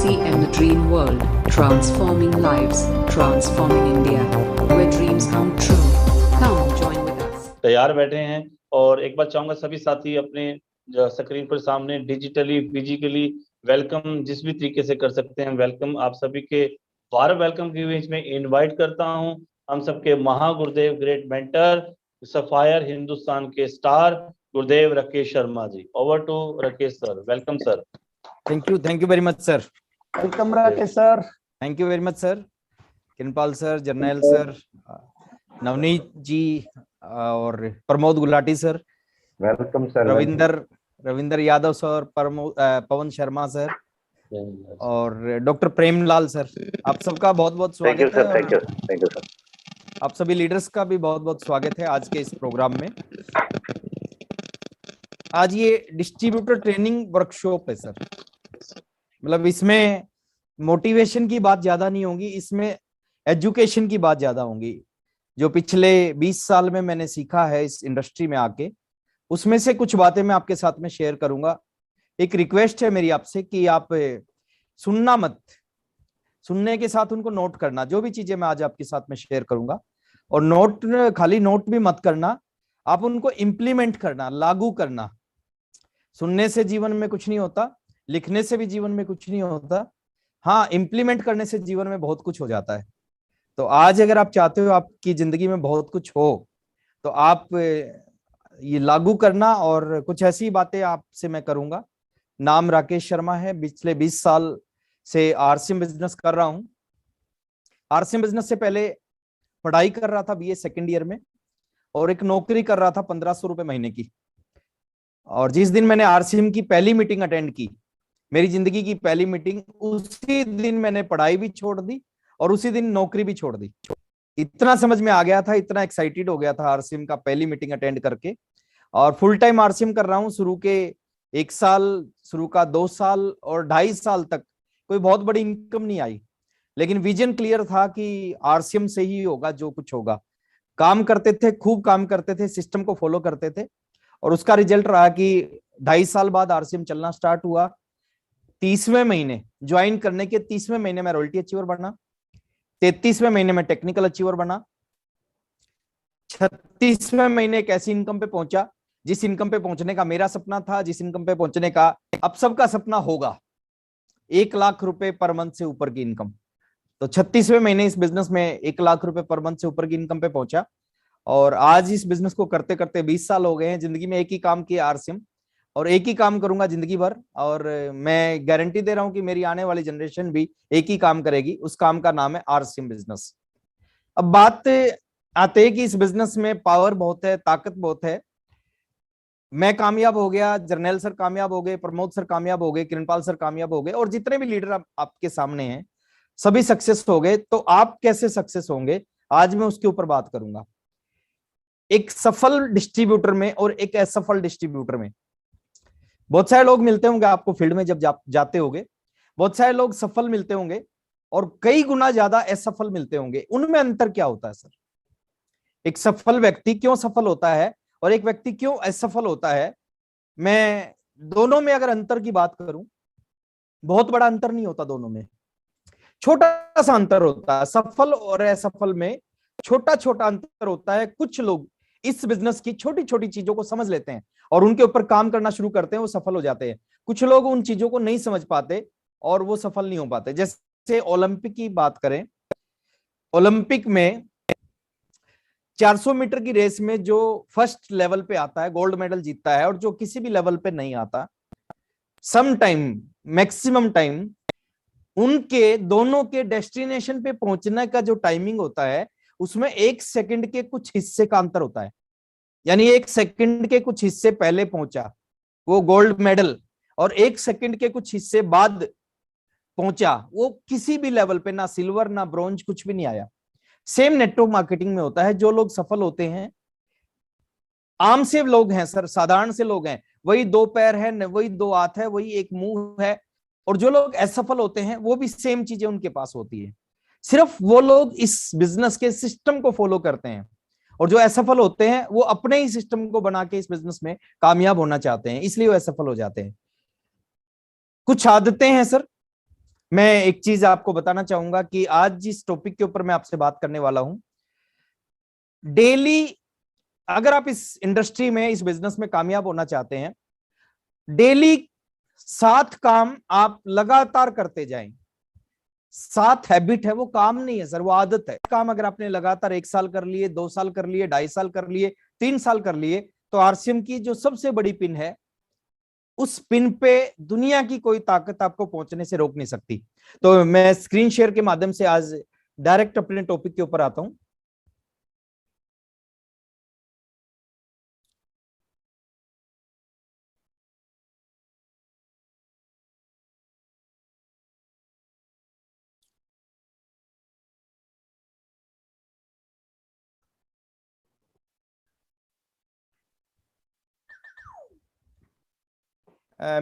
DCM The Dream World, transforming lives, transforming India, where dreams come true. Come join with us. तैयार बैठे हैं और एक बार चाहूंगा सभी साथी अपने स्क्रीन पर सामने डिजिटली फिजिकली वेलकम जिस भी तरीके से कर सकते हैं वेलकम आप सभी के वार वेलकम के बीच में इनवाइट करता हूं हम सबके महागुरुदेव ग्रेट मेंटर सफायर हिंदुस्तान के स्टार गुरुदेव Rakesh Sharma ji. Over to Rakesh sir. Welcome sir. Thank you very much sir. Welcome Rakesh sir. Thank you very much sir. Kiranpal sir, Jarnail sir, Navneet ji और Pramod Gulati sir. Welcome sir. Ravinder Yadav sir, Pawan Sharma sir और डॉक्टर प्रेमलाल सर, आप सबका बहुत बहुत स्वागत है। Thank you sir. आप सभी लीडर्स का भी बहुत बहुत स्वागत है आज के इस प्रोग्राम में। आज ये डिस्ट्रीब्यूटर ट्रेनिंग वर्कशॉप है सर। मतलब इसमें मोटिवेशन की बात ज्यादा नहीं होगी, इसमें एजुकेशन की बात ज्यादा होगी। जो पिछले 20 साल में मैंने सीखा है इस इंडस्ट्री में आके, उसमें से कुछ बातें मैं आपके साथ में शेयर करूंगा। एक रिक्वेस्ट है मेरी आपसे कि आप सुनना मत, सुनने के साथ उनको नोट करना। जो भी चीजें मैं आज आपके साथ में शेयर करूंगा, और खाली नोट भी मत करना, आप उनको इम्प्लीमेंट करना, लागू करना। सुनने से जीवन में कुछ नहीं होता, लिखने से भी जीवन में कुछ नहीं होता, हाँ इम्प्लीमेंट करने से जीवन में बहुत कुछ हो जाता है। तो आज अगर आप चाहते हो आपकी जिंदगी में बहुत कुछ हो, तो आप ये लागू करना। और कुछ ऐसी बातें आपसे मैं करूंगा। नाम राकेश शर्मा है, पिछले 20 साल से आरसीएम बिजनेस कर रहा हूं। आरसीएम बिजनेस से पहले पढ़ाई कर रहा था बीए सेकेंड ईयर में, और एक नौकरी कर रहा था 1500 रुपए महीने की। और जिस दिन मैंने आरसीएम की पहली मीटिंग अटेंड की, मेरी जिंदगी की पहली मीटिंग, उसी दिन मैंने पढ़ाई भी छोड़ दी और उसी दिन नौकरी भी छोड़ दी। इतना समझ में आ गया था, इतना एक्साइटेड हो गया था आरसीएम का पहली मीटिंग अटेंड करके। और फुल टाइम आरसीएम कर रहा हूँ। शुरू के 1 साल, शुरू का 2 साल और 2.5 साल तक कोई बहुत बड़ी इनकम नहीं आई, लेकिन विजन क्लियर था कि आरसीएम से ही होगा जो कुछ होगा। काम करते थे, खूब काम करते थे, सिस्टम को फॉलो करते थे, और उसका रिजल्ट रहा कि 2.5 साल बाद आरसीएम चलना स्टार्ट हुआ। 30वें महीने ज्वाइन करने के 30वें महीने में रॉयल्टी अचीवर बना, 33वें महीने में टेक्निकल अचीवर बना, 36वें महीने एक ऐसी इनकम पे पहुंचा जिस इनकम पे पहुंचने का मेरा सपना था, जिस इनकम पे पहुंचने का अब सबका सपना होगा, 1 लाख रुपए पर मंथ से ऊपर की इनकम। तो 36वें महीने इस बिजनेस में 1 लाख रुपए पर मंथ से ऊपर की इनकम पे पहुंचा। और आज इस बिजनेस को करते करते 20 साल हो गए हैं। जिंदगी में एक ही काम किया, आरसीएम, और एक ही काम करूंगा जिंदगी भर। और मैं गारंटी दे रहा हूं कि मेरी आने वाली जनरेशन भी एक ही काम करेगी, उस काम का नाम है आरसीएम बिजनेस। अब बात आते है कि इस बिजनेस में पावर बहुत है, ताकत बहुत है। मैं कामयाब हो गया, जर्नैल सर कामयाब हो गए, प्रमोद सर कामयाब हो गए, किरणपाल सर कामयाब हो गए, और जितने भी लीडर आपके सामने हैं सभी सक्सेस हो गए। तो आप कैसे सक्सेस होंगे, आज मैं उसके ऊपर बात करूंगा। एक सफल डिस्ट्रीब्यूटर में और एक असफल डिस्ट्रीब्यूटर में बहुत सारे लोग मिलते होंगे आपको फील्ड में, जब जाते होंगे बहुत सारे लोग सफल मिलते होंगे और कई गुना ज्यादा असफल मिलते होंगे। उनमें अंतर क्या होता है सर? एक सफल व्यक्ति क्यों सफल होता है और एक व्यक्ति क्यों असफल होता है? मैं दोनों में अगर अंतर की बात करूं, बहुत बड़ा अंतर नहीं होता, दोनों में छोटा सा अंतर होता है। सफल और असफल में छोटा छोटा अंतर होता है। कुछ लोग इस बिजनेस की छोटी छोटी चीजों को समझ लेते हैं और उनके ऊपर काम करना शुरू करते हैं, वो सफल हो जाते हैं। कुछ लोग उन चीजों को नहीं समझ पाते और वो सफल नहीं हो पाते। जैसे ओलंपिक की बात करें, ओलंपिक में 400 मीटर की रेस में जो फर्स्ट लेवल पे आता है गोल्ड मेडल जीतता है, और जो किसी भी लेवल पे नहीं आता, सम टाइम, मैक्सिमम टाइम, उनके दोनों के डेस्टिनेशन पे पहुंचने का जो टाइमिंग होता है उसमें 1 सेकंड के कुछ हिस्से का अंतर होता है। यानी 1 सेकंड के कुछ हिस्से पहले पहुंचा वो गोल्ड मेडल, और 1 सेकंड के कुछ हिस्से बाद पहुंचा वो किसी भी लेवल पे, ना सिल्वर ना ब्रॉन्ज, कुछ भी नहीं आया। सेम नेटवर्क मार्केटिंग में होता है। जो लोग सफल होते हैं आम से लोग हैं सर, साधारण से लोग हैं, वही 2 पैर है, वही 2 हाथ है, वही एक मुंह है। और जो लोग असफल होते हैं वो भी सेम चीजें उनके पास होती है, सिर्फ वो लोग इस बिजनेस के सिस्टम को फॉलो करते हैं। और जो असफल होते हैं वो अपने ही सिस्टम को बना के इस बिजनेस में कामयाब होना चाहते हैं, इसलिए वो असफल हो जाते हैं। कुछ आदतें हैं सर, मैं एक चीज आपको बताना चाहूंगा कि आज जिस टॉपिक के ऊपर मैं आपसे बात करने वाला हूं, डेली अगर आप इस इंडस्ट्री में, इस बिजनेस में कामयाब होना चाहते हैं, डेली 7 काम आप लगातार करते जाएं। 7 हैबिट है, वो काम नहीं है सर, वो आदत है। काम अगर आपने लगातार 1 साल कर लिए, 2 साल कर लिए, 2.5 साल कर लिए, 3 साल कर लिए, तो आरसीएम की जो सबसे बड़ी पिन है, उस पिन पे दुनिया की कोई ताकत आपको पहुंचने से रोक नहीं सकती। तो मैं स्क्रीन शेयर के माध्यम से आज डायरेक्ट अपने टॉपिक के ऊपर आता हूं।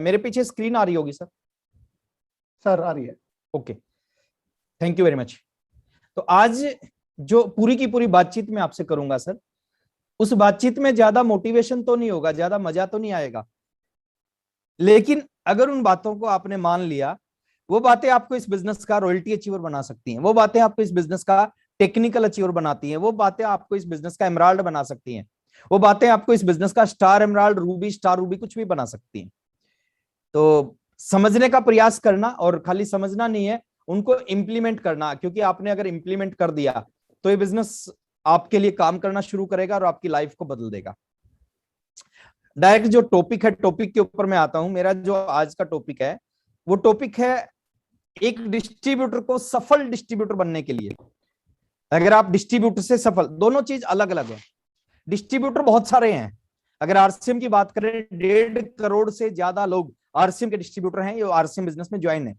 मेरे पीछे स्क्रीन आ रही होगी सर? सर आ रही है। Okay, thank you very much. तो आज जो पूरी की पूरी बातचीत मैं आपसे करूंगा सर, उस बातचीत में ज्यादा मोटिवेशन तो नहीं होगा, ज्यादा मजा तो नहीं आएगा, लेकिन अगर उन बातों को आपने मान लिया, वो बातें आपको इस बिजनेस का रॉयल्टी अचीवर बना सकती हैं, वो बातें आपको इस बिजनेस का टेक्निकल अचीवर बनाती हैं, वो बातें आपको इस बिजनेस का एमराल्ड बना सकती हैं, वो बातें आपको इस बिजनेस का star emerald, Ruby, star Ruby कुछ भी बना सकती हैं। तो समझने का प्रयास करना, और खाली समझना नहीं है, उनको इंप्लीमेंट करना, क्योंकि आपने अगर इंप्लीमेंट कर दिया तो ये बिजनेस आपके लिए काम करना शुरू करेगा और आपकी लाइफ को बदल देगा। डायरेक्ट जो टॉपिक है, टॉपिक के ऊपर मैं आता हूं। मेरा जो आज का टॉपिक है, वो टॉपिक है एक डिस्ट्रीब्यूटर को सफल डिस्ट्रीब्यूटर बनने के लिए। अगर आप डिस्ट्रीब्यूटर से सफल, दोनों चीज अलग अलग है। डिस्ट्रीब्यूटर बहुत सारे हैं, अगर आरसीएम की बात करें 1.5 करोड़ से ज्यादा लोग आरसीएम के डिस्ट्रीब्यूटर हैं, ये आरसीएम बिजनेस में ज्वाइन है।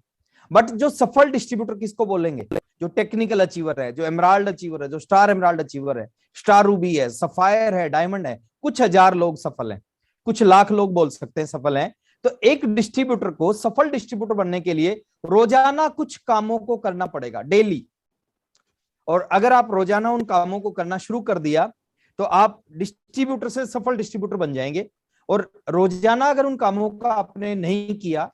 बट जो सफल डिस्ट्रीब्यूटर किसको बोलेंगे? जो टेक्निकल अचीवर है, जो एमराल्ड अचीवर है, जो स्टार एमराल्ड अचीवर है, स्टार रूबी है, सफायर है, डायमंड है। कुछ हजार लोग सफल हैं, कुछ लाख लोग बोल सकते हैं सफल हैं। तो एक डिस्ट्रीब्यूटर को सफल डिस्ट्रीब्यूटर बनने के लिए रोजाना कुछ कामों को करना पड़ेगा, डेली। और अगर आप रोजाना उन कामों को करना शुरू कर दिया तो आप डिस्ट्रीब्यूटर से सफल डिस्ट्रीब्यूटर बन जाएंगे। और रोजाना अगर उन कामों का आपने नहीं किया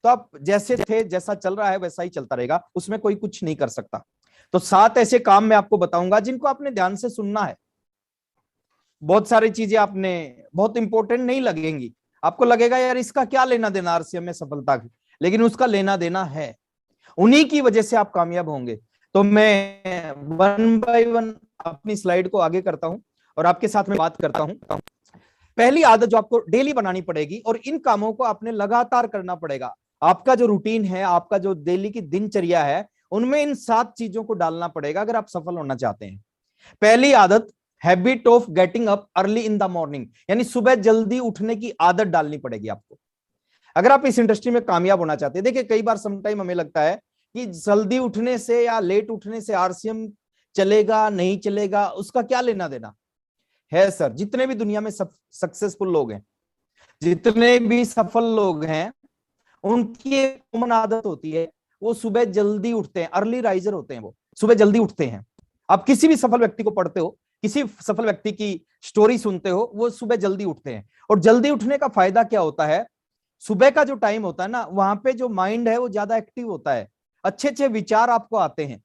तो आप जैसे थे, जैसा चल रहा है वैसा ही चलता रहेगा, उसमें कोई कुछ नहीं कर सकता। तो 7 ऐसे काम मैं आपको बताऊंगा जिनको आपने ध्यान से सुनना है। बहुत सारी चीजें आपने बहुत इंपॉर्टेंट नहीं लगेंगी, आपको लगेगा यार इसका क्या लेना देना आरसीएम में सफलता की, लेकिन उसका लेना देना है, उन्हीं की वजह से आप कामयाब होंगे। तो मैं 1 बाय 1 अपनी स्लाइड को आगे करता हूं और आपके साथ में बात करता हूं। पहली आदत जो आपको डेली बनानी पड़ेगी, और इन कामों को आपने लगातार करना पड़ेगा। आपका जो रूटीन है, आपका जो डेली की दिनचर्या है, उनमें इन 7 चीजों को डालना पड़ेगा अगर आप सफल होना चाहते हैं। पहली आदत, habit of getting up early in the morning, यानी सुबह जल्दी उठने की आदत डालनी पड़ेगी आपको, अगर आप इस इंडस्ट्री में कामयाब होना चाहते हैं। देखिए, कई बार समटाइम हमें लगता है कि जल्दी उठने से या लेट उठने से आरसीएम चलेगा नहीं चलेगा, उसका क्या लेना देना है सर। जितने भी दुनिया में सक्सेसफुल लोग हैं, जितने भी सफल लोग हैं, उनकी एक कॉमन आदत होती है, वो सुबह जल्दी उठते हैं, अर्ली राइजर होते हैं, वो सुबह जल्दी उठते हैं। आप किसी भी सफल व्यक्ति को पढ़ते हो, किसी सफल व्यक्ति की स्टोरी सुनते हो, वो सुबह जल्दी उठते हैं। और जल्दी उठने का फायदा क्या होता है? सुबह का जो टाइम होता है ना, वहां पे जो माइंड है वो ज्यादा एक्टिव होता है, अच्छे अच्छे विचार आपको आते हैं,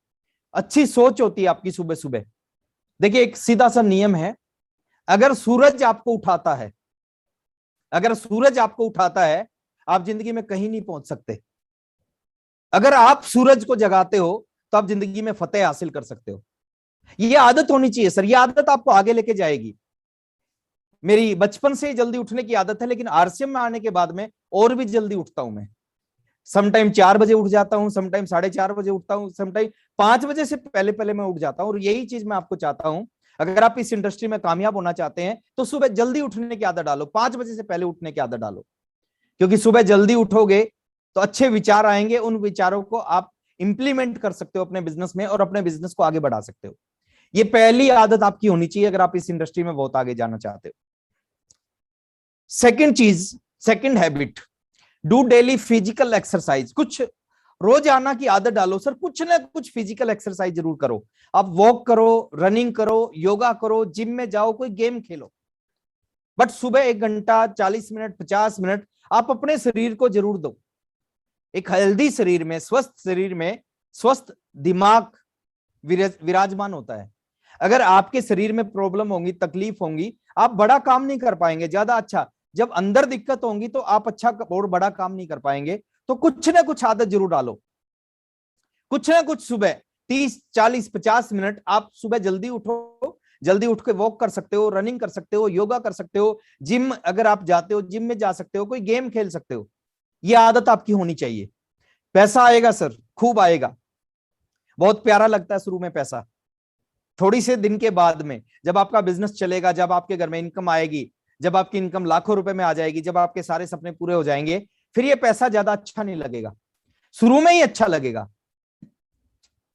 अच्छी सोच होती है आपकी सुबह सुबह। देखिए, एक सीधा सा नियम है, अगर सूरज आपको उठाता है, अगर सूरज आपको उठाता है, आप जिंदगी में कहीं नहीं पहुंच सकते। अगर आप सूरज को जगाते हो तो आप जिंदगी में फतेह हासिल कर सकते हो। ये आदत होनी चाहिए सर, ये आदत आपको आगे लेके जाएगी। मेरी बचपन से ही जल्दी उठने की आदत है, लेकिन आरसीएम में आने के बाद में और भी जल्दी उठता हूं मैं। समटाइम 4 बजे उठ जाता हूं, समटाइम 4:30 बजे उठता हूं, समटाइम 5 बजे से पहले पहले मैं उठ जाता हूं। और यही चीज मैं आपको चाहता हूं, अगर आप इस इंडस्ट्री में कामयाब होना चाहते हैं तो सुबह जल्दी उठने की आदत डालो, 5 बजे से पहले उठने की आदत डालो। क्योंकि सुबह जल्दी उठोगे तो अच्छे विचार आएंगे, उन विचारों को आप इंप्लीमेंट कर सकते हो अपने बिजनेस में और अपने बिजनेस को आगे बढ़ा सकते हो। ये पहली आदत आपकी होनी चाहिए अगर आप इस इंडस्ट्री में बहुत आगे जाना चाहते हो। सेकंड चीज, second habit, do daily physical exercise. कुछ रोजाना की आदत डालो सर, कुछ ना कुछ फिजिकल एक्सरसाइज जरूर करो। आप वॉक करो, रनिंग करो, योगा करो, जिम में जाओ, कोई गेम खेलो, बट सुबह 1 घंटा, 40 मिनट, 50 मिनट आप अपने शरीर को जरूर दो। एक हेल्दी शरीर में, स्वस्थ शरीर में स्वस्थ दिमाग विराजमान होता है। अगर आपके शरीर में प्रॉब्लम होंगी, तकलीफ होंगी, आप बड़ा काम नहीं कर पाएंगे ज्यादा अच्छा। जब अंदर दिक्कत होंगी तो आप अच्छा और बड़ा काम नहीं कर पाएंगे। तो कुछ ना कुछ आदत जरूर डालो, कुछ ना कुछ। सुबह 30, 40, 50 मिनट आप सुबह जल्दी उठो, जल्दी उठ के वॉक कर सकते हो, रनिंग कर सकते हो, योगा कर सकते हो, जिम अगर आप जाते हो जिम में जा सकते हो, कोई गेम खेल सकते हो। ये आदत आपकी होनी चाहिए। पैसा आएगा सर, खूब आएगा, बहुत प्यारा लगता है शुरू में पैसा। थोड़ी से दिन के बाद में जब आपका बिजनेस चलेगा, जब आपके घर में इनकम आएगी, जब आपकी इनकम लाखों रुपए में आ जाएगी, जब आपके सारे सपने पूरे हो जाएंगे, फिर ये पैसा ज्यादा अच्छा नहीं लगेगा, शुरू में ही अच्छा लगेगा।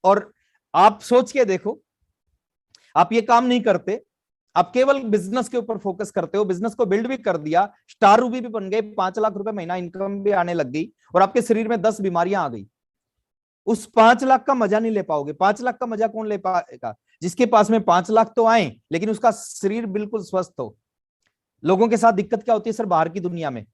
और आप सोच के देखो, आप ये काम नहीं करते, आप केवल बिजनेस के ऊपर फोकस करते हो, बिजनेस को बिल्ड भी कर दिया, स्टार रूबी भी बन गए, 5 लाख रुपए महीना इनकम भी आने लग गई, और आपके शरीर में 10 बीमारियां आ गई। उस 5 लाख का मजा नहीं ले पाओगे। 5 लाख का मजा कौन ले पाएगा? जिसके पास में 5 लाख तो आए लेकिन उसका शरीर बिल्कुल स्वस्थ हो। लोगों के साथ दिक्कत क्या होती है सर बाहर की दुनिया में?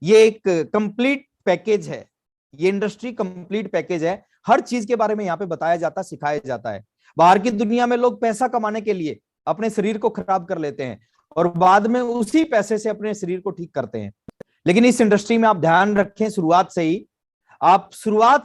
ये एक कंप्लीट पैकेज है, ये इंडस्ट्री कंप्लीट पैकेज है, हर चीज के बारे में यहाँ पे बताया जाता, सिखाया जाता है। बाहर की दुनिया में लोग पैसा कमाने के लिए अपने शरीर को खराब कर लेते हैं और बाद में उसी पैसे से अपने शरीर को ठीक करते हैं। लेकिन इस इंडस्ट्री में आप ध्यान रखें, शुरुआत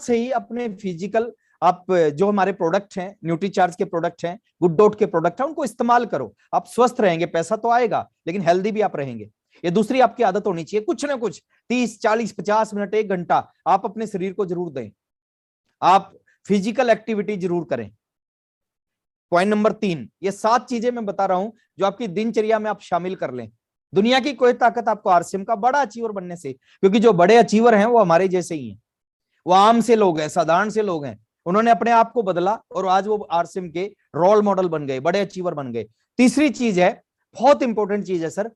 से ही अपने फिजिकल, आप जो हमारे प्रोडक्ट हैं, न्यूट्रीचार्ज के प्रोडक्ट हैं, गुड डॉट के प्रोडक्ट हैं, उनको इस्तेमाल करो। आप स्वस्थ रहेंगे, पैसा तो आएगा लेकिन हेल्दी भी आप रहेंगे। ये दूसरी आपकी आदत होनी चाहिए, कुछ ना कुछ 30, 40, 50 मिनट, 1 घंटा आप अपने शरीर को जरूर दें, आप फिजिकल एक्टिविटी जरूर करें। पॉइंट नंबर 3, ये 7 चीजें मैं बता रहा हूं जो आपकी दिनचर्या में आप शामिल कर लें। दुनिया की कोई ताकत आपको आरसीएम का बड़ा अचीवर बनने से, क्योंकि जो बड़े अचीवर हैं वो हमारे जैसे ही हैं, वो आम से लोग हैं, साधारण से लोग हैं, उन्होंने अपने आप को बदला और आज वो आरसीएम के रोल मॉडल बन गए, बड़े अचीवर बन गए। तीसरी चीज है, बहुत इंपॉर्टेंट चीज है सर,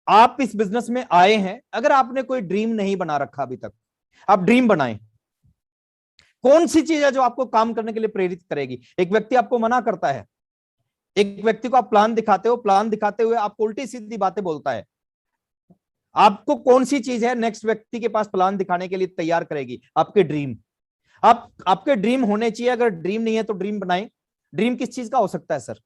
आप इस बिजनेस में आए हैं, अगर आपने कोई ड्रीम नहीं बना रखा अभी तक, आप ड्रीम बनाएं। कौन सी चीज है जो आपको काम करने के लिए प्रेरित करेगी? एक व्यक्ति आपको मना करता है, एक व्यक्ति को आप प्लान दिखाते हो, प्लान दिखाते हुए आपको उल्टी सीधी बातें बोलता है, आपको कौन सी चीज है नेक्स्ट व्यक्ति के पास प्लान दिखाने के लिए तैयार करेगी? आपके ड्रीम। आपके ड्रीम होने चाहिए। अगर ड्रीम नहीं है तो ड्रीम बनाएं। ड्रीम किस चीज का हो सकता है सर?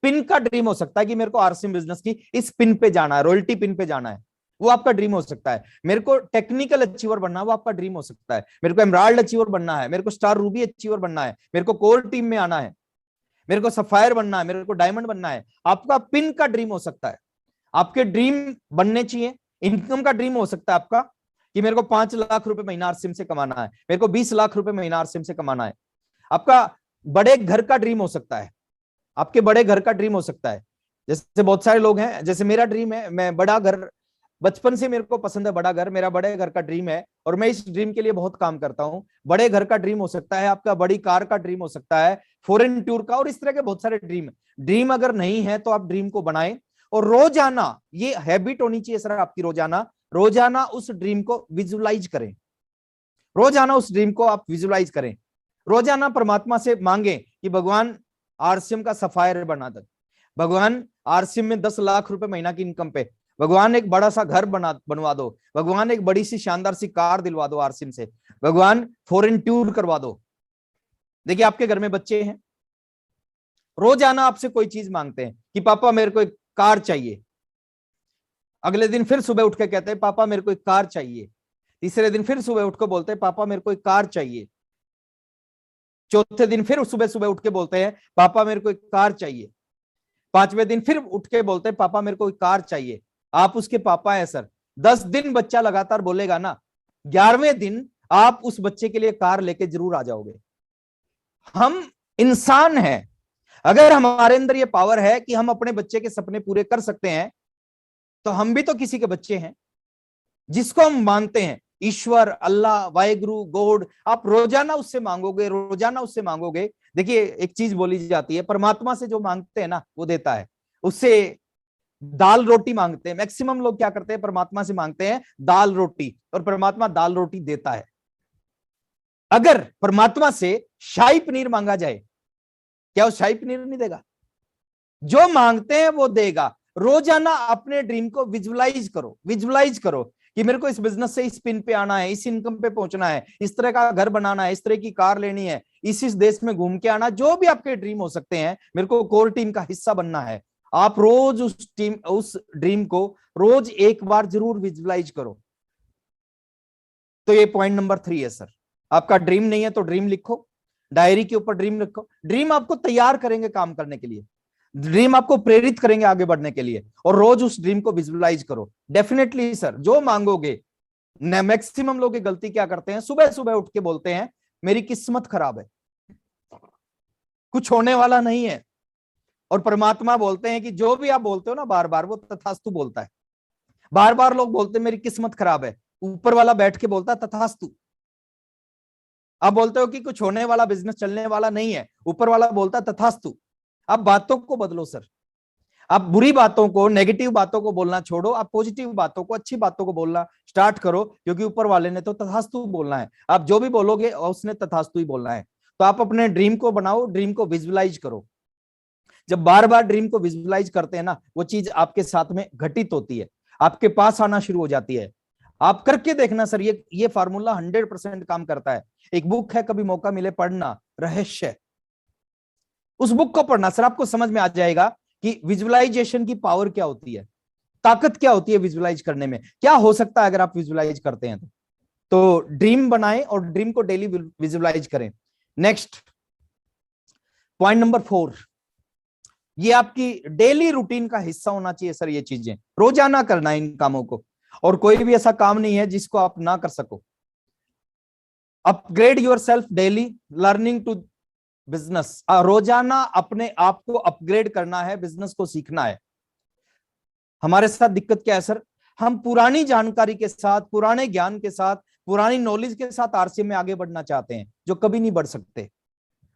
पिन का ड्रीम हो सकता है कि मेरे को आरसीएम बिजनेस की इस पिन पे जाना है, रॉयल्टी पिन पे जाना है, वो आपका ड्रीम हो सकता है। मेरे को टेक्निकल अचीवर बनना है, वो आपका ड्रीम हो सकता है। मेरे को एमराल्ड अचीवर बनना है, मेरे को स्टार रूबी अचीवर बनना है, मेरे को कोर टीम में आना है, मेरे को सफायर बनना है, मेरे को डायमंड बनना है, आपका पिन का ड्रीम हो सकता है। आपके ड्रीम बनने चाहिए। इनकम का ड्रीम हो सकता है आपका कि मेरे को 5 लाख रुपए महीना आरसीएम से कमाना है, मेरे को 20 लाख रुपए महीना आरसीएम से कमाना है। आपका बड़े घर का ड्रीम हो सकता है, आपके बड़े घर का ड्रीम हो सकता है। जैसे बहुत सारे लोग हैं, जैसे मेरा ड्रीम है, मैं बड़ा घर, बचपन से मेरे को पसंद है बड़ा घर, मेरा बड़े घर का ड्रीम है और मैं इस ड्रीम के लिए बहुत काम करता हूं। बड़े घर का ड्रीम हो सकता है आपका, बड़ी कार का ड्रीम हो सकता है, फॉरेन टूर का, और इस तरह के बहुत सारे ड्रीम अगर नहीं है तो आप ड्रीम को बनाएं और रोजाना, ये हैबिट होनी चाहिए सर आपकी, रोजाना उस ड्रीम को विजुअलाइज करें। रोजाना उस ड्रीम को आप विजुअलाइज करें। रोजाना परमात्मा से मांगे कि भगवान आरसीएम का सफायर बना दे, भगवान आरसीएम में 10 लाख रुपए महीना की इनकम पे, भगवान एक बड़ा सा घर बनवा दो, भगवान एक बड़ी सी शानदार सी कार दिलवा दो आरसीएम से, भगवान फॉरेन टूर करवा दो। देखिए आपके घर में बच्चे हैं, रोजाना आपसे कोई चीज मांगते हैं कि पापा मेरे को एक कार चाहिए, अगले दिन फिर सुबह उठ के कहते हैं पापा मेरे को एक कार चाहिए, तीसरे दिन फिर सुबह उठ के बोलते हैं पापा मेरे को एक कार चाहिए, चौथे दिन फिर सुबह उठ के बोलते हैं पापा मेरे को एक कार चाहिए, 5वें दिन फिर उठ के बोलते हैं पापा मेरे को एक कार चाहिए। आप उसके पापा हैं सर। 10 दिन बच्चा लगातार बोलेगा ना, 11वें दिन आप उस बच्चे के लिए कार लेके जरूर आ जाओगे। हम इंसान हैं, अगर हमारे अंदर ये पावर है कि हम अपने बच्चे के सपने पूरे कर सकते हैं, तो हम भी तो किसी के बच्चे हैं जिसको हम मानते हैं, ईश्वर, अल्लाह, वाहेगुरु, गॉड। आप रोजाना उससे मांगोगे, रोजाना उससे मांगोगे। देखिए एक चीज बोली जाती है, परमात्मा से जो मांगते हैं ना वो देता है। उससे दाल रोटी मांगते हैं, मैक्सिमम लोग क्या करते हैं, परमात्मा से मांगते हैं दाल रोटी, और परमात्मा दाल रोटी देता है। अगर परमात्मा से शाही पनीर मांगा जाए, क्या वो शाही पनीर नहीं देगा? जो मांगते हैं वो देगा। रोजाना अपने ड्रीम को विजुअलाइज करो कि मेरे को इस बिजनेस से इस पिन पे आना है, इस इनकम पे पहुंचना है, इस तरह का घर बनाना है, इस तरह की कार लेनी है, इस देश में घूम के आना, जो भी आपके ड्रीम हो सकते हैं, मेरे को कोर टीम का हिस्सा बनना है। आप रोज उस ड्रीम को रोज एक बार जरूर विजुअलाइज करो। तो ये पॉइंट नंबर 3 है सर। आपका ड्रीम नहीं है तो ड्रीम लिखो, डायरी के ऊपर ड्रीम लिखो। ड्रीम आपको तैयार करेंगे काम करने के लिए, ड्रीम आपको प्रेरित करेंगे आगे बढ़ने के लिए, और रोज उस ड्रीम को विजुअलाइज करो। डेफिनेटली सर, जो मांगोगे। मैक्सिमम लोग ये गलती क्या करते हैं, सुबह सुबह उठ के बोलते हैं मेरी किस्मत खराब है, कुछ होने वाला नहीं है। और परमात्मा बोलते हैं कि जो भी आप बोलते हो ना बार बार, वो तथास्तु बोलता है। बार बार लोग बोलते हैं मेरी किस्मत खराब है, ऊपर वाला बैठ के बोलता है तथास्तु। आप बोलते हो कि कुछ होने वाला, बिजनेस चलने वाला नहीं है, ऊपर वाला बोलता है तथास्तु। आप बातों को बदलो सर। आप बुरी बातों को, नेगेटिव बातों को बोलना छोड़ो, आप पॉजिटिव बातों को, अच्छी बातों को बोलना स्टार्ट करो, क्योंकि ऊपर वाले ने तो तथास्तु बोलना है। आप जो भी बोलोगे उसने तथास्तु ही बोलना है। तो आप अपने ड्रीम को बनाओ, ड्रीम को विजुअलाइज करो। जब बार बार ड्रीम को विजुअलाइज करते हैं ना, वो चीज आपके साथ में घटित होती है, आपके पास आना शुरू हो जाती है। आप करके देखना सर, ये फार्मूला 100% काम करता है। एक बुक है, कभी मौका मिले पढ़ना, रहस्य। उस बुक को पढ़ना सर, आपको समझ में आ जाएगा कि विजुअलाइजेशन की पावर क्या होती है, ताकत क्या होती है विजुअलाइज करने में, क्या हो सकता है अगर आप विजुअलाइज करते हैं तो ड्रीम बनाएं और ड्रीम को डेली विजुअलाइज करें। नेक्स्ट पॉइंट नंबर 4, ये आपकी डेली रूटीन का हिस्सा होना चाहिए सर। ये चीजें रोजाना करना है इन कामों को, और कोई भी ऐसा काम नहीं है जिसको आप ना कर सको। Upgrade yourself daily, learning to business. रोजाना अपने आप को अपग्रेड करना है, बिजनेस को सीखना है। हमारे साथ दिक्कत क्या है सर, हम पुरानी जानकारी के साथ, पुराने ज्ञान के साथ, पुरानी नॉलेज के साथ आरसीएम में आगे बढ़ना चाहते हैं, जो कभी नहीं बढ़ सकते।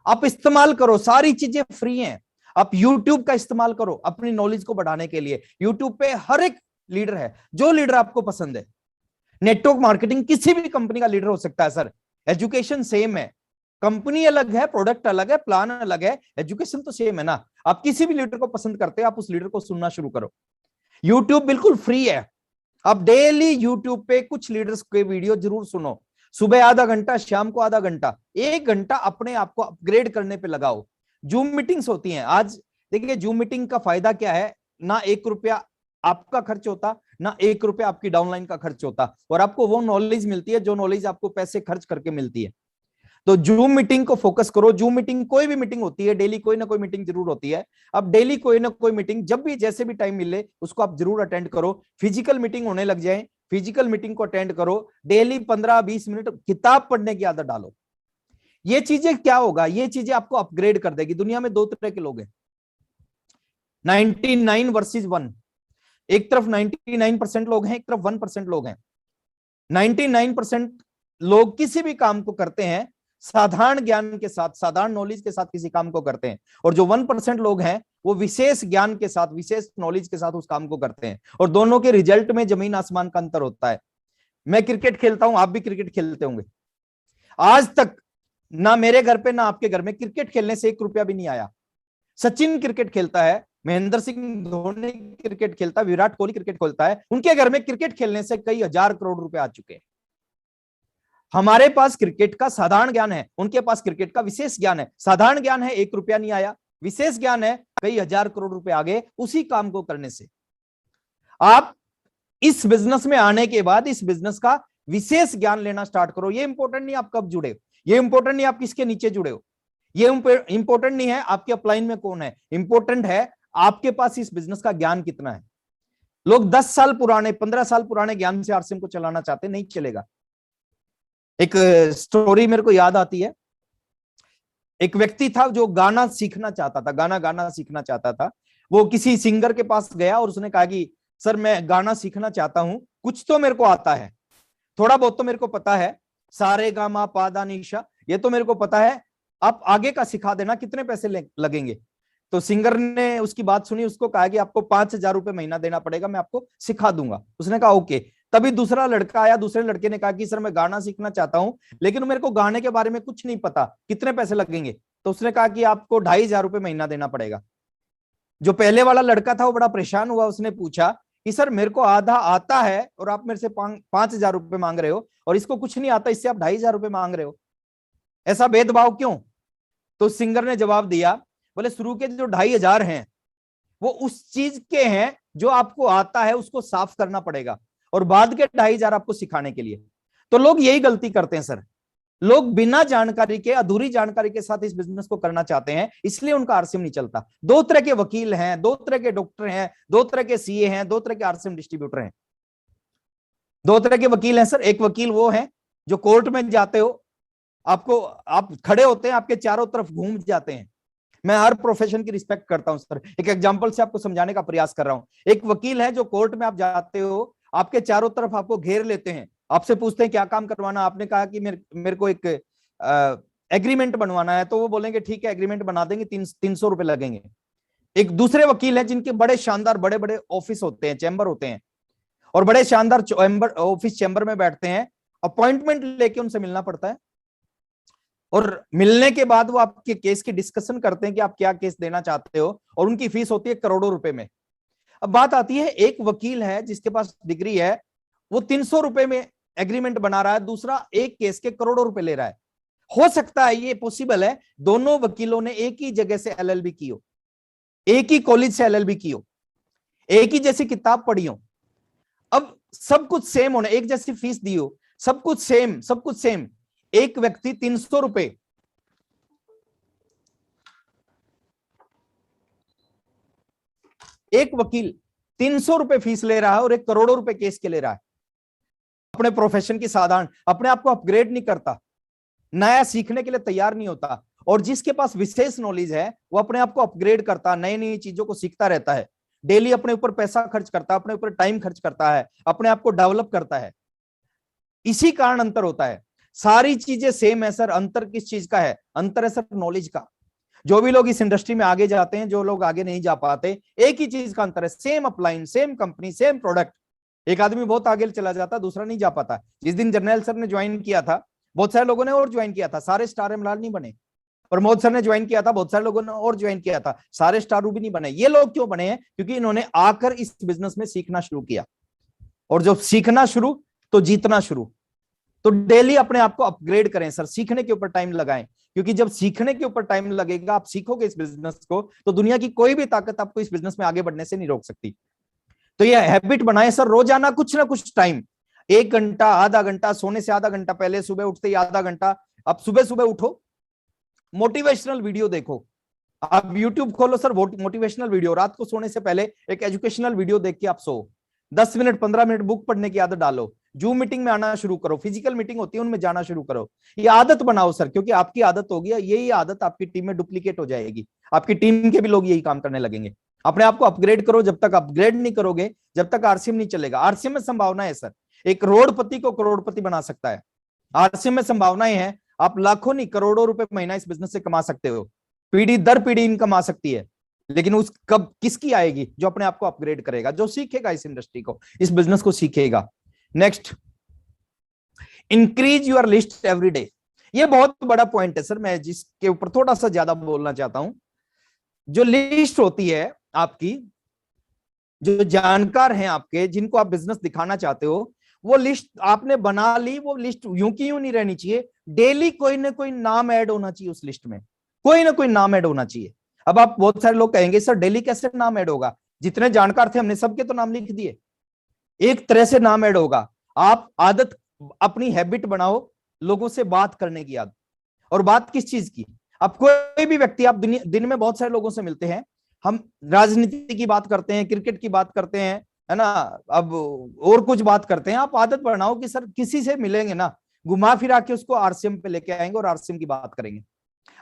आप इस्तेमाल करो, सारी चीजें फ्री हैं। आप YouTube का इस्तेमाल करो अपनी नॉलेज को बढ़ाने के लिए। YouTube पे हर एक लीडर है, जो लीडर आपको पसंद है। नेटवर्क मार्केटिंग किसी भी कंपनी का लीडर हो सकता है सर। एजुकेशन सेम है, कंपनी अलग है, प्रोडक्ट अलग है, प्लान अलग है, एजुकेशन तो सेम है ना। आप किसी भी लीडर को पसंद करते हैं, आप उस लीडर को सुनना शुरू करो। YouTube बिल्कुल फ्री है। आप डेली YouTube पे कुछ लीडर्स के वीडियो जरूर सुनो। सुबह आधा घंटा, शाम को आधा घंटा, 1 घंटा अपने आप को अपग्रेड करने पे लगाओ। जूम मीटिंग्स होती हैं आज। देखिए जूम मीटिंग का फायदा क्या है, ना 1 रुपया आपका खर्च होता, ना 1 रुपया आपकी डाउनलाइन का खर्च होता, और आपको वो नॉलेज मिलती है जो नॉलेज आपको पैसे खर्च करके मिलती है। तो जूम मीटिंग को फोकस करो। जूम मीटिंग, कोई भी मीटिंग होती है, डेली कोई ना कोई मीटिंग जरूर होती है। अब डेली कोई ना कोई मीटिंग, जब भी जैसे भी टाइम मिले, उसको आप जरूर अटेंड करो। फिजिकल मीटिंग होने लग जाए, फिजिकल मीटिंग को अटेंड करो। डेली 15-20 मिनट किताब पढ़ने की आदत डालो। ये चीजें क्या होगा, ये चीजें आपको अपग्रेड कर देगी। दुनिया में 2 तरह के लोग हैं, 99 वर्सेस 1। एक तरफ 99% लोग हैं, एक तरफ 1% लोग हैं। 99% लोग किसी भी काम को करते हैं साधारण ज्ञान के साथ, साधारण नॉलेज के साथ किसी काम को करते हैं, और जो 1% लोग हैं वो विशेष ज्ञान के साथ, विशेष नॉलेज के साथ उस काम को करते हैं, और दोनों के रिजल्ट में जमीन आसमान का अंतर होता है। मैं क्रिकेट खेलता हूं, आप भी क्रिकेट खेलते होंगे। आज तक ना मेरे घर पे ना आपके घर में क्रिकेट खेलने से 1 रुपया भी नहीं आया। सचिन क्रिकेट खेलता है, महेंद्र सिंह धोनी क्रिकेट खेलता है, विराट कोहली क्रिकेट खेलता है, उनके घर में क्रिकेट खेलने से कई हजार करोड़ रुपए आ चुके हैं। हमारे पास क्रिकेट का साधारण ज्ञान है, उनके पास क्रिकेट का विशेष ज्ञान है। साधारण ज्ञान है, 1 रुपया नहीं आया। विशेष ज्ञान है, कई हजार करोड़ रुपए आ गए उसी काम को करने से। आप इस बिजनेस में आने के बाद इस बिजनेस का विशेष ज्ञान लेना स्टार्ट करो। ये इंपॉर्टेंट नहीं आप कब जुड़े हो, ये इंपॉर्टेंट नहीं आप किसके नीचे जुड़े हो, ये इंपॉर्टेंट नहीं है आपके अपलाइन में कौन है। इंपॉर्टेंट है आपके पास इस बिजनेस का ज्ञान कितना है। लोग 10 साल पुराने, 15 साल पुराने ज्ञान से आरसीएम को चलाना चाहते, नहीं चलेगा। एक स्टोरी मेरे को याद आती है। एक व्यक्ति था जो गाना सीखना चाहता था, गाना सीखना चाहता था। वो किसी सिंगर के पास गया और उसने कहा कि सर मैं गाना सीखना चाहता हूं, कुछ तो मेरे को आता है, थोड़ा बहुत तो मेरे को पता है, सारे गामा पादा निशा, ये तो मेरे को पता है, आप आगे का सिखा देना, कितने पैसे लगेंगे। तो सिंगर ने उसकी बात सुनी, उसको कहा कि आपको 5,000 रुपए महीना देना पड़ेगा, मैं आपको सिखा दूंगा। उसने कहा ओके। तभी दूसरा लड़का आया, दूसरे लड़के ने कहा कि सर मैं गाना सीखना चाहता हूं, लेकिन मेरे को गाने के बारे में कुछ नहीं पता, कितने पैसे लगेंगे। तो उसने कहा कि आपको 2,500 रुपए महीना देना पड़ेगा। जो पहले वाला लड़का था वो बड़ा परेशान हुआ, उसने पूछा कि सर मेरे को आधा आता है और आप मेरे से 5,000 रुपए मांग रहे हो, और इसको कुछ नहीं आता, इससे आप 2,500 रुपए मांग रहे हो, ऐसा भेदभाव क्यों? तो सिंगर ने जवाब दिया, बोले शुरू के जो 2,500 हैं वो उस चीज के हैं जो आपको आता है, उसको साफ करना पड़ेगा, और बाद के 2,500 आपको सिखाने के लिए। तो लोग यही गलती करते हैं सर, लोग बिना जानकारी के, अधूरी जानकारी के साथ इस बिजनेस को करना चाहते हैं, इसलिए उनका आरसीएम नहीं चलता। दो तरह के वकील हैं, दो तरह के डॉक्टर हैं, दो तरह के सीए हैं, दो तरह के आरसीएम डिस्ट्रीब्यूटर हैं। दो तरह के वकील हैं सर। एक वकील वो है जो कोर्ट में जाते हो, आप खड़े होते हैं, आपके चारों तरफ घूम जाते हैं। मैं हर प्रोफेशन की रिस्पेक्ट करता हूं सर, एक एग्जांपल से आपको समझाने का प्रयास कर रहा हूं। एक वकील है जो कोर्ट में आप जाते हो, आपके चारों तरफ आपको घेर लेते हैं, आपसे पूछते हैं क्या काम करवाना, आपने कहा कि मेरे को एक एग्रीमेंट बनवाना है, तो वो बोलेंगे ठीक है एग्रीमेंट बना देंगे, 300 रुपए लगेंगे। एक दूसरे वकील हैं जिनके बड़े शानदार बड़े बड़े ऑफिस होते हैं, चैम्बर होते हैं, और बड़े शानदार ऑफिस चैम्बर में बैठते हैं, अपॉइंटमेंट लेके उनसे मिलना पड़ता है, और मिलने के बाद वो आपके केस की डिस्कशन करते हैं कि आप क्या केस देना चाहते हो, और उनकी फीस होती है करोड़ों रुपए में। अब बात आती है, एक वकील है जिसके पास डिग्री है, वो 300 रुपए में एग्रीमेंट बना रहा है, दूसरा एक केस के करोड़ों रुपए ले रहा है। हो सकता है, ये पॉसिबल है, दोनों वकीलों ने एक ही जगह से एलएलबी की हो, एक ही कॉलेज से एलएलबी की हो, एक ही जैसी किताब पढ़ी हो, अब सब कुछ सेम होना, एक जैसी फीस दी हो, सब कुछ सेम, सब कुछ सेम। एक व्यक्ति 300 रुपए, एक वकील 300 रुपए फीस ले रहा है और एक करोड़ों रुपए केस के ले रहा है। अपने प्रोफेशन की साधारण, अपने आप को अपग्रेड नहीं करता, नया सीखने के लिए तैयार नहीं होता, और जिसके पास विशेष नॉलेज है वो अपने आप को अपग्रेड करता, नई नई चीजों को सीखता रहता है, डेली अपने ऊपर पैसा खर्च करता है, अपने ऊपर टाइम खर्च करता है, अपने आप को डेवलप करता है। इसी कारण अंतर होता है। सारी चीजें सेम है सर, अंतर किस चीज का है? अंतर है सर नॉलेज का। जो भी लोग इस इंडस्ट्री में आगे जाते हैं, जो लोग आगे नहीं जा पाते, एक ही चीज का अंतर है, same upline, same company, same product. एक आदमी बहुत आगे चला जाता, दूसरा नहीं जा पाता। जिस दिन जर्नैल सर ने ज्वाइन किया था, बहुत सारे लोगों ने और ज्वाइन किया था, सारे स्टार एमलाल नहीं बने। प्रमोद सर ने ज्वाइन किया था, बहुत सारे लोगों ने और ज्वाइन किया था, सारे स्टार रूबी नहीं बने। ये लोग क्यों बने हैं? क्योंकि इन्होंने आकर इस बिजनेस में सीखना शुरू किया, और जब सीखना शुरू तो जीतना शुरू। तो डेली अपने आप को अपग्रेड करें सर, सीखने के ऊपर टाइम लगाएं, क्योंकि जब सीखने के ऊपर टाइम लगेगा, आप सीखोगे इस बिजनेस को, तो दुनिया की कोई भी ताकत आपको इस बिजनेस में आगे बढ़ने से नहीं रोक सकती। तो ये हैबिट बनाएं सर, रोजाना कुछ ना कुछ टाइम, 1 घंटा, आधा घंटा, सोने से आधा घंटा पहले, सुबह उठते ही आधा घंटा। आप सुबह सुबह उठो, मोटिवेशनल वीडियो देखो, आप यूट्यूब खोलो सर, मोटिवेशनल वीडियो। रात को सोने से पहले एक एजुकेशनल वीडियो देख के आप सो। 10 मिनट 15 मिनट बुक पढ़ने की आदत डालो। जूम मीटिंग में आना शुरू करो, फिजिकल मीटिंग होती है उनमें जाना शुरू करो। ये आदत बनाओ सर, क्योंकि आपकी आदत होगी, यही आदत आपकी टीम में डुप्लीकेट हो जाएगी, आपकी टीम के भी लोग यही काम करने लगेंगे। अपने आप को अपग्रेड करो, जब तक अपग्रेड नहीं करोगे, जब तक आरसीएम नहीं चलेगा। आरसीएम में संभावना है सर, एक करोड़पति को करोड़पति बना सकता है। आरसीएम में संभावनाएं हैं, आप लाखों नहीं करोड़ों रुपए महीना इस बिजनेस से कमा सकते हो, पीढ़ी दर पीढ़ी इनकम आ सकती है। लेकिन उस कब किसकी आएगी? जो अपने आप को अपग्रेड करेगा, जो सीखेगा इस इंडस्ट्री को, इस बिजनेस को सीखेगा। Next, increase your list every day. ये बहुत बड़ा पॉइंट है सर, मैं जिसके ऊपर थोड़ा सा ज्यादा बोलना चाहता हूं। जो लिस्ट होती है आपकी, जो जानकार हैं आपके, जिनको आप बिजनेस दिखाना चाहते हो, वो लिस्ट आपने बना ली, वो लिस्ट यूं की यूं नहीं रहनी चाहिए। डेली कोई ना कोई नाम ऐड होना चाहिए उस लिस्ट में, कोई ना कोई नाम ऐड होना चाहिए। अब आप, बहुत सारे लोग कहेंगे सर डेली कैसे नाम ऐड होगा? जितने जानकार थे हमने सबके तो नाम लिख दिए। एक तरह से नाम ऐड होगा। आप आदत, अपनी हैबिट बनाओ लोगों से बात करने की आदत। और बात किस चीज की? अब कोई भी व्यक्ति, आप दिन में बहुत सारे लोगों से मिलते हैं, हम राजनीति की बात करते हैं, क्रिकेट की बात करते हैं, है ना, अब और कुछ बात करते हैं। आप आदत बनाओ कि सर किसी से मिलेंगे ना, घुमा फिरा के उसको आरसीएम पे लेके आएंगे और आरसीएम की बात करेंगे।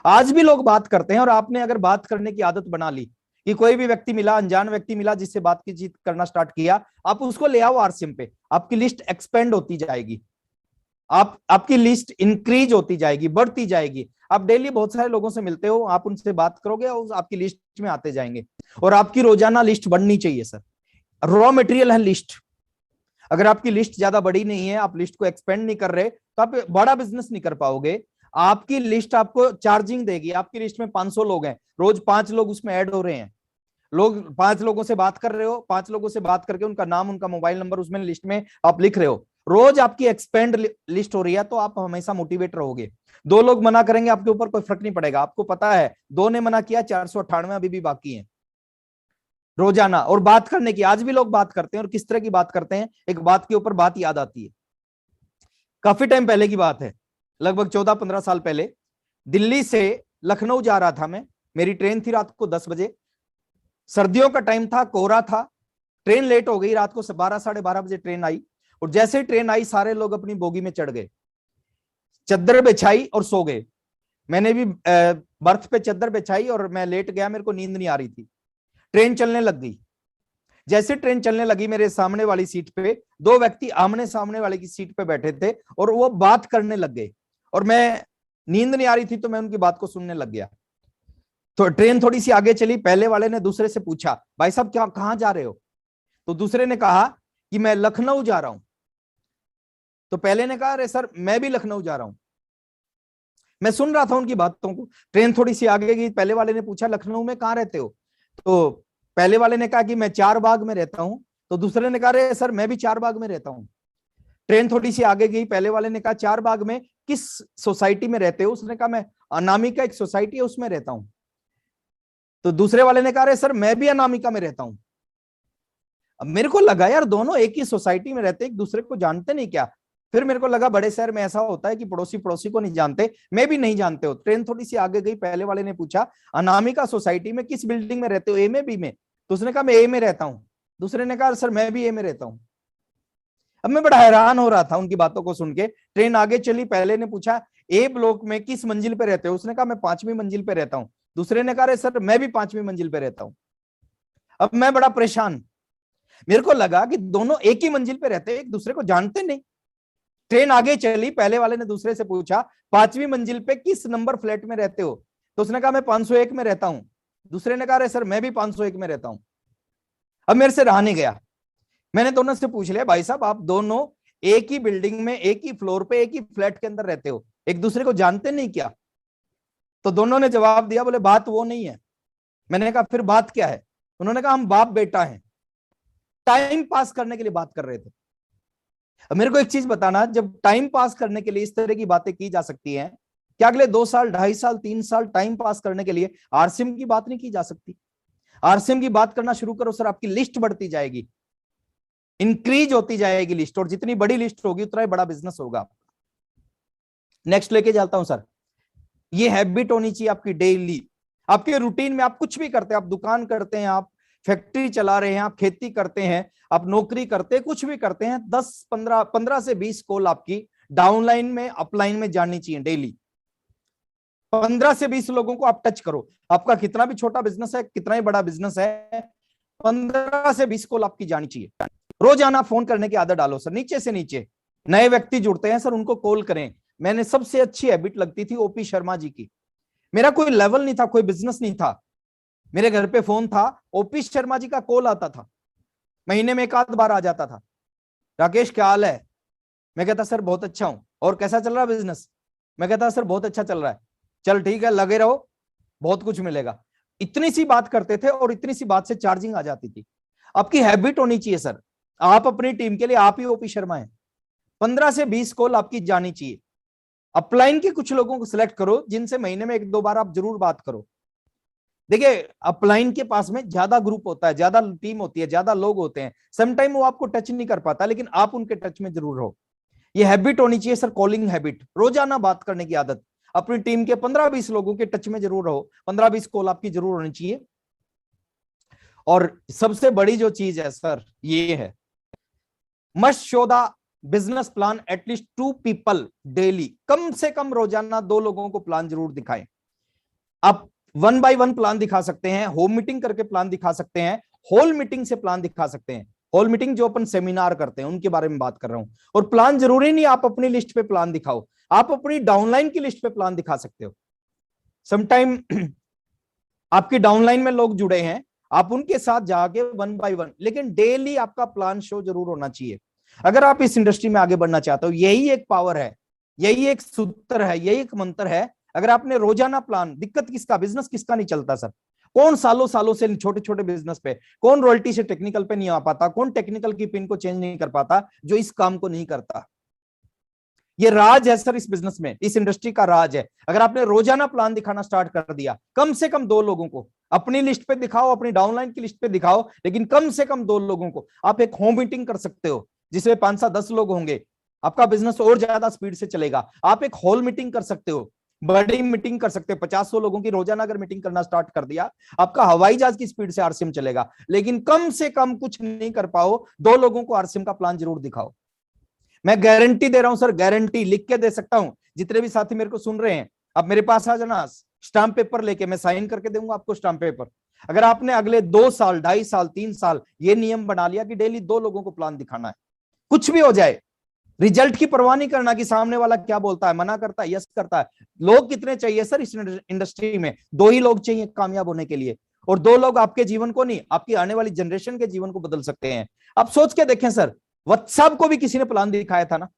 आज भी लोग बात करते हैं, और आपने अगर बात करने की आदत बना ली कि कोई भी व्यक्ति मिला, अनजान व्यक्ति मिला, जिससे बातचीत करना स्टार्ट किया, आप उसको ले आओ आरसीएम पे, आपकी लिस्ट एक्सपेंड होती जाएगी, आपकी लिस्ट इंक्रीज होती जाएगी, बढ़ती जाएगी। आप डेली बहुत सारे लोगों से मिलते हो, आप उनसे बात करोगे और आपकी लिस्ट में आते जाएंगे। और आपकी रोजाना लिस्ट बढ़नी चाहिए सर, रॉ मटेरियल है लिस्ट। अगर आपकी लिस्ट ज्यादा बड़ी नहीं है, आप लिस्ट को एक्सपेंड नहीं कर रहे, तो आप बड़ा बिजनेस नहीं कर पाओगे। आपकी लिस्ट आपको चार्जिंग देगी। आपकी लिस्ट में 500 लोग हैं, रोज 5 लोग उसमें ऐड हो रहे हैं, लोग 5 लोगों से बात कर रहे हो, 5 लोगों से बात करके उनका नाम, उनका मोबाइल नंबर उसमें लिस्ट में आप लिख रहे हो, रोज आपकी एक्सपेंड लिस्ट हो रही है, तो आप हमेशा मोटिवेट रहोगे। 2 लोग मना करेंगे आपके ऊपर कोई फर्क नहीं पड़ेगा, आपको पता है 2 ने मना किया, 498 अभी भी बाकी है। रोजाना और बात करने की, आज भी लोग बात करते हैं, और किस तरह की बात करते हैं, एक बात के ऊपर बात याद आती है। काफी टाइम पहले की बात है, लगभग 14-15 साल पहले, दिल्ली से लखनऊ जा रहा था मैं, मेरी ट्रेन थी रात को 10 बजे, सर्दियों का टाइम था, कोहरा था, ट्रेन लेट हो गई, रात को 12 साढ़े 12 बजे ट्रेन आई, और जैसे ही ट्रेन आई सारे लोग अपनी बोगी में चढ़ गए, चद्दर बिछाई और सो गए। मैंने भी बर्थ पे चद्दर बिछाई और मैं लेट गया, मेरे को नींद नहीं आ रही थी। ट्रेन चलने लग गई, जैसे ट्रेन चलने लगी मेरे सामने वाली सीट पे 2 व्यक्ति आमने सामने वाले की सीट पे बैठे थे और वो बात करने लग गए, और मैं नींद नहीं आ रही थी तो मैं उनकी बात को सुनने लग गया। तो ट्रेन थोड़ी सी आगे चली, पहले वाले ने दूसरे से पूछा, भाई साहब क्या, कहां जा रहे हो? तो दूसरे ने कहा कि मैं लखनऊ जा रहा हूं। तो पहले ने कहा, अरे सर मैं भी लखनऊ जा रहा हूं। मैं सुन रहा था उनकी बातों को। ट्रेन थोड़ी सी आगे गई, पहले वाले ने पूछा, लखनऊ में कहां रहते हो? तो पहले वाले ने कहा कि मैं 4 बाग में रहता हूं। तो दूसरे ने कहा, अरे सर मैं भी 4 बाग में रहता हूं। ट्रेन थोड़ी सी आगे गई, पहले वाले ने कहा, 4 बाग में किस सोसाइटी में रहते हो? उसने कहा, मैं अनामिका एक सोसाइटी है उसमें रहता हूं। तो दूसरे वाले ने कहा, अरे सर मैं भी अनामिका में रहता हूं। अब मेरे को लगा यार दोनों एक ही सोसाइटी में रहते, एक दूसरे को जानते नहीं क्या? फिर मेरे को लगा बड़े शहर में ऐसा होता है कि पड़ोसी पड़ोसी को नहीं जानते, मैं भी नहीं जानते हो। ट्रेन थोड़ी सी आगे गई, पहले वाले ने पूछा, अनामिका सोसाइटी में किस बिल्डिंग में रहते हो? ए में, बी में? तो उसने कहा, मैं ए में रहता हूं। दूसरे ने कहा, सर मैं भी ए में रहता हूं। अब मैं बड़ा हैरान हो रहा था उनकी बातों को सुन के। ट्रेन आगे चली, पहले ने पूछा, ए ब्लॉक में किस मंजिल पे रहते हो? उसने कहा, मैं 5वीं मंजिल पे रहता हूं। दूसरे ने कहा, अरे सर मैं भी 5वीं मंजिल पे रहता हूं। अब मैं बड़ा परेशान, मेरे को लगा कि दोनों एक ही मंजिल पे रहते, एक दूसरे को जानते नहीं। ट्रेन आगे चली, पहले वाले ने दूसरे से पूछा, 5वीं मंजिल पे किस नंबर फ्लैट में रहते हो? तो उसने कहा, मैं 501 में रहता हूं। दूसरे ने कहा, अरे सर मैं भी 501 में रहता हूं। अब मेरे से रहा नहीं गया, मैंने दोनों से पूछ लिया, भाई साहब आप दोनों एक ही बिल्डिंग में, एक ही फ्लोर पे, एक ही फ्लैट के अंदर रहते हो, एक दूसरे को जानते नहीं क्या? तो दोनों ने जवाब दिया, बोले बात वो नहीं है। मैंने कहा, फिर बात क्या है? उन्होंने कहा, हम बाप बेटा हैं, टाइम पास करने के लिए बात कर रहे थे। अब मेरे को एक चीज बताना, जब टाइम पास करने के लिए इस तरह की बातें की जा सकती हैं, क्या अगले 2 साल, 2.5 साल, 3 साल टाइम पास करने के लिए आरसीएम की बात नहीं की जा सकती? आरसीएम की बात करना शुरू करो सर, आपकी लिस्ट बढ़ती जाएगी, इंक्रीज होती जाएगी लिस्ट, और जितनी बड़ी लिस्ट होगी उतना ही बड़ा बिजनेस होगा। नेक्स्ट लेके जाता हूं सर, ये हैबिट होनी चाहिए आपकी डेली, आपके रूटीन में। आप कुछ भी करते हैं, आप दुकान करते हैं, आप फैक्ट्री चला रहे हैं, आप खेती करते हैं, आप नौकरी करते हैं, कुछ भी करते हैं, 15 से 20 कॉल आपकी डाउनलाइन में, अपलाइन में जानी चाहिए डेली। 15 से 20 लोगों को आप टच करो, आपका कितना भी छोटा बिजनेस है, कितना ही बड़ा बिजनेस है, 15 से 20 कॉल आपकी जानी चाहिए। रोजाना फोन करने की आदत डालो सर, नीचे से नीचे नए व्यक्ति जुड़ते हैं सर, उनको कॉल करें। मैंने सबसे अच्छी हैबिट लगती थी ओपी शर्मा जी की। मेरा कोई लेवल नहीं था, कोई बिजनेस नहीं था, मेरे घर पे फोन था, ओपी शर्मा जी का कॉल आता था, महीने में 1 आध बार आ जाता था, राकेश क्या हाल है? मैं कहता सर बहुत अच्छा हूं, और कैसा चल रहा है बिजनेस? मैं कहता सर बहुत अच्छा चल रहा है। चल ठीक है, लगे रहो, बहुत कुछ मिलेगा। इतनी सी बात करते थे और इतनी सी बात से चार्जिंग आ जाती थी। आपकी हैबिट होनी चाहिए सर, आप अपनी टीम के लिए आप ही ओपी शर्मा है। 15 से 20 कॉल आपकी जानी चाहिए। अपलाइन के कुछ लोगों को सिलेक्ट करो जिनसे महीने में 1-2 बार आप जरूर बात करो। देखिए अपलाइन के पास में ज्यादा ग्रुप होता है, ज्यादा टीम होती है, ज्यादा लोग होते हैं, समटाइम वो आपको टच नहीं कर पाता, लेकिन आप उनके टच में जरूर हो। ये हैबिट होनी चाहिए सर, कॉलिंग हैबिट, रोजाना बात करने की आदत। अपनी टीम के 15-20 लोगों के टच में जरूर रहो, 15-20 कॉल आपकी जरूर होनी चाहिए। और सबसे बड़ी जो चीज है सर, ये है must show the business plan at least 2 people daily. कम से कम रोजाना 2 लोगों को प्लान जरूर दिखाएं। आप 1 बाय 1 प्लान दिखा सकते हैं, होम मीटिंग करके प्लान दिखा सकते हैं, होल मीटिंग से प्लान दिखा सकते हैं। होल मीटिंग जो अपन सेमिनार करते हैं उनके बारे में बात कर रहा हूं। और प्लान जरूरी नहीं आप अपनी लिस्ट पे प्लान दिखाओ, आप अपनी डाउनलाइन की लिस्ट पे प्लान दिखा सकते हो। समटाइम आपकी डाउनलाइन में लोग जुड़े हैं, आप उनके साथ जाके 1 बाय 1, लेकिन डेली आपका प्लान शो जरूर होना चाहिए। अगर आप इस इंडस्ट्री में आगे बढ़ना चाहते हो, यही एक पावर है, यही एक सूत्र है, यही एक मंत्र है। अगर आपने रोजाना प्लान, दिक्कत किसका, बिजनेस किसका नहीं चलता सर? कौन सालों सालों से छोटे छोटे बिजनेस पे, कौन रॉयल्टी से टेक्निकल पे नहीं आ पाता, कौन टेक्निकल की पिन को चेंज नहीं कर पाता, जो इस काम को नहीं करता। ये राज है सर इस बिजनेस में, इस इंडस्ट्री का राज है। अगर आपने रोजाना प्लान दिखाना स्टार्ट कर दिया, कम से कम 2 लोगों को अपनी लिस्ट पे दिखाओ, अपनी डाउनलाइन की लिस्ट पे दिखाओ, लेकिन कम से कम 2 लोगों को आप एक होम मीटिंग कर सकते हो जिसमें 5-10 लोग होंगे, आपका बिजनेस और ज्यादा स्पीड से चलेगा। आप एक हॉल मीटिंग कर सकते हो, बड़ी मीटिंग कर सकते हो, 50-100 लोगों की रोजाना अगर मीटिंग करना स्टार्ट कर दिया, आपका हवाई जहाज की स्पीड से आरसीएम चलेगा। लेकिन कम से कम कुछ नहीं कर पाओ, 2 लोगों को आरसीएम का प्लान जरूर दिखाओ। मैं गारंटी दे रहा हूं सर, गारंटी लिख के दे सकता हूं। जितने भी साथी मेरे को सुन रहे हैं, आप मेरे पास आ जाना, स्टाम्प पेपर लेके, मैं साइन करके दूंगा आपको स्टाम्प पेपर। अगर आपने अगले 2 साल, 2.5 साल, 3 साल ये नियम बना लिया कि डेली 2 लोगों को प्लान दिखाना है, कुछ भी हो जाए, रिजल्ट की परवाह नहीं करना कि सामने वाला क्या बोलता है, मना करता है, यस करता है। लोग कितने चाहिए सर इस इंडस्ट्री में? 2 ही लोग चाहिए कामयाब होने के लिए, और 2 लोग आपके जीवन को नहीं, आपकी आने वाली जनरेशन के जीवन को बदल सकते हैं। आप सोच के देखें सर, व्हाट्सएप को भी किसी ने प्लान दिखाया था ना,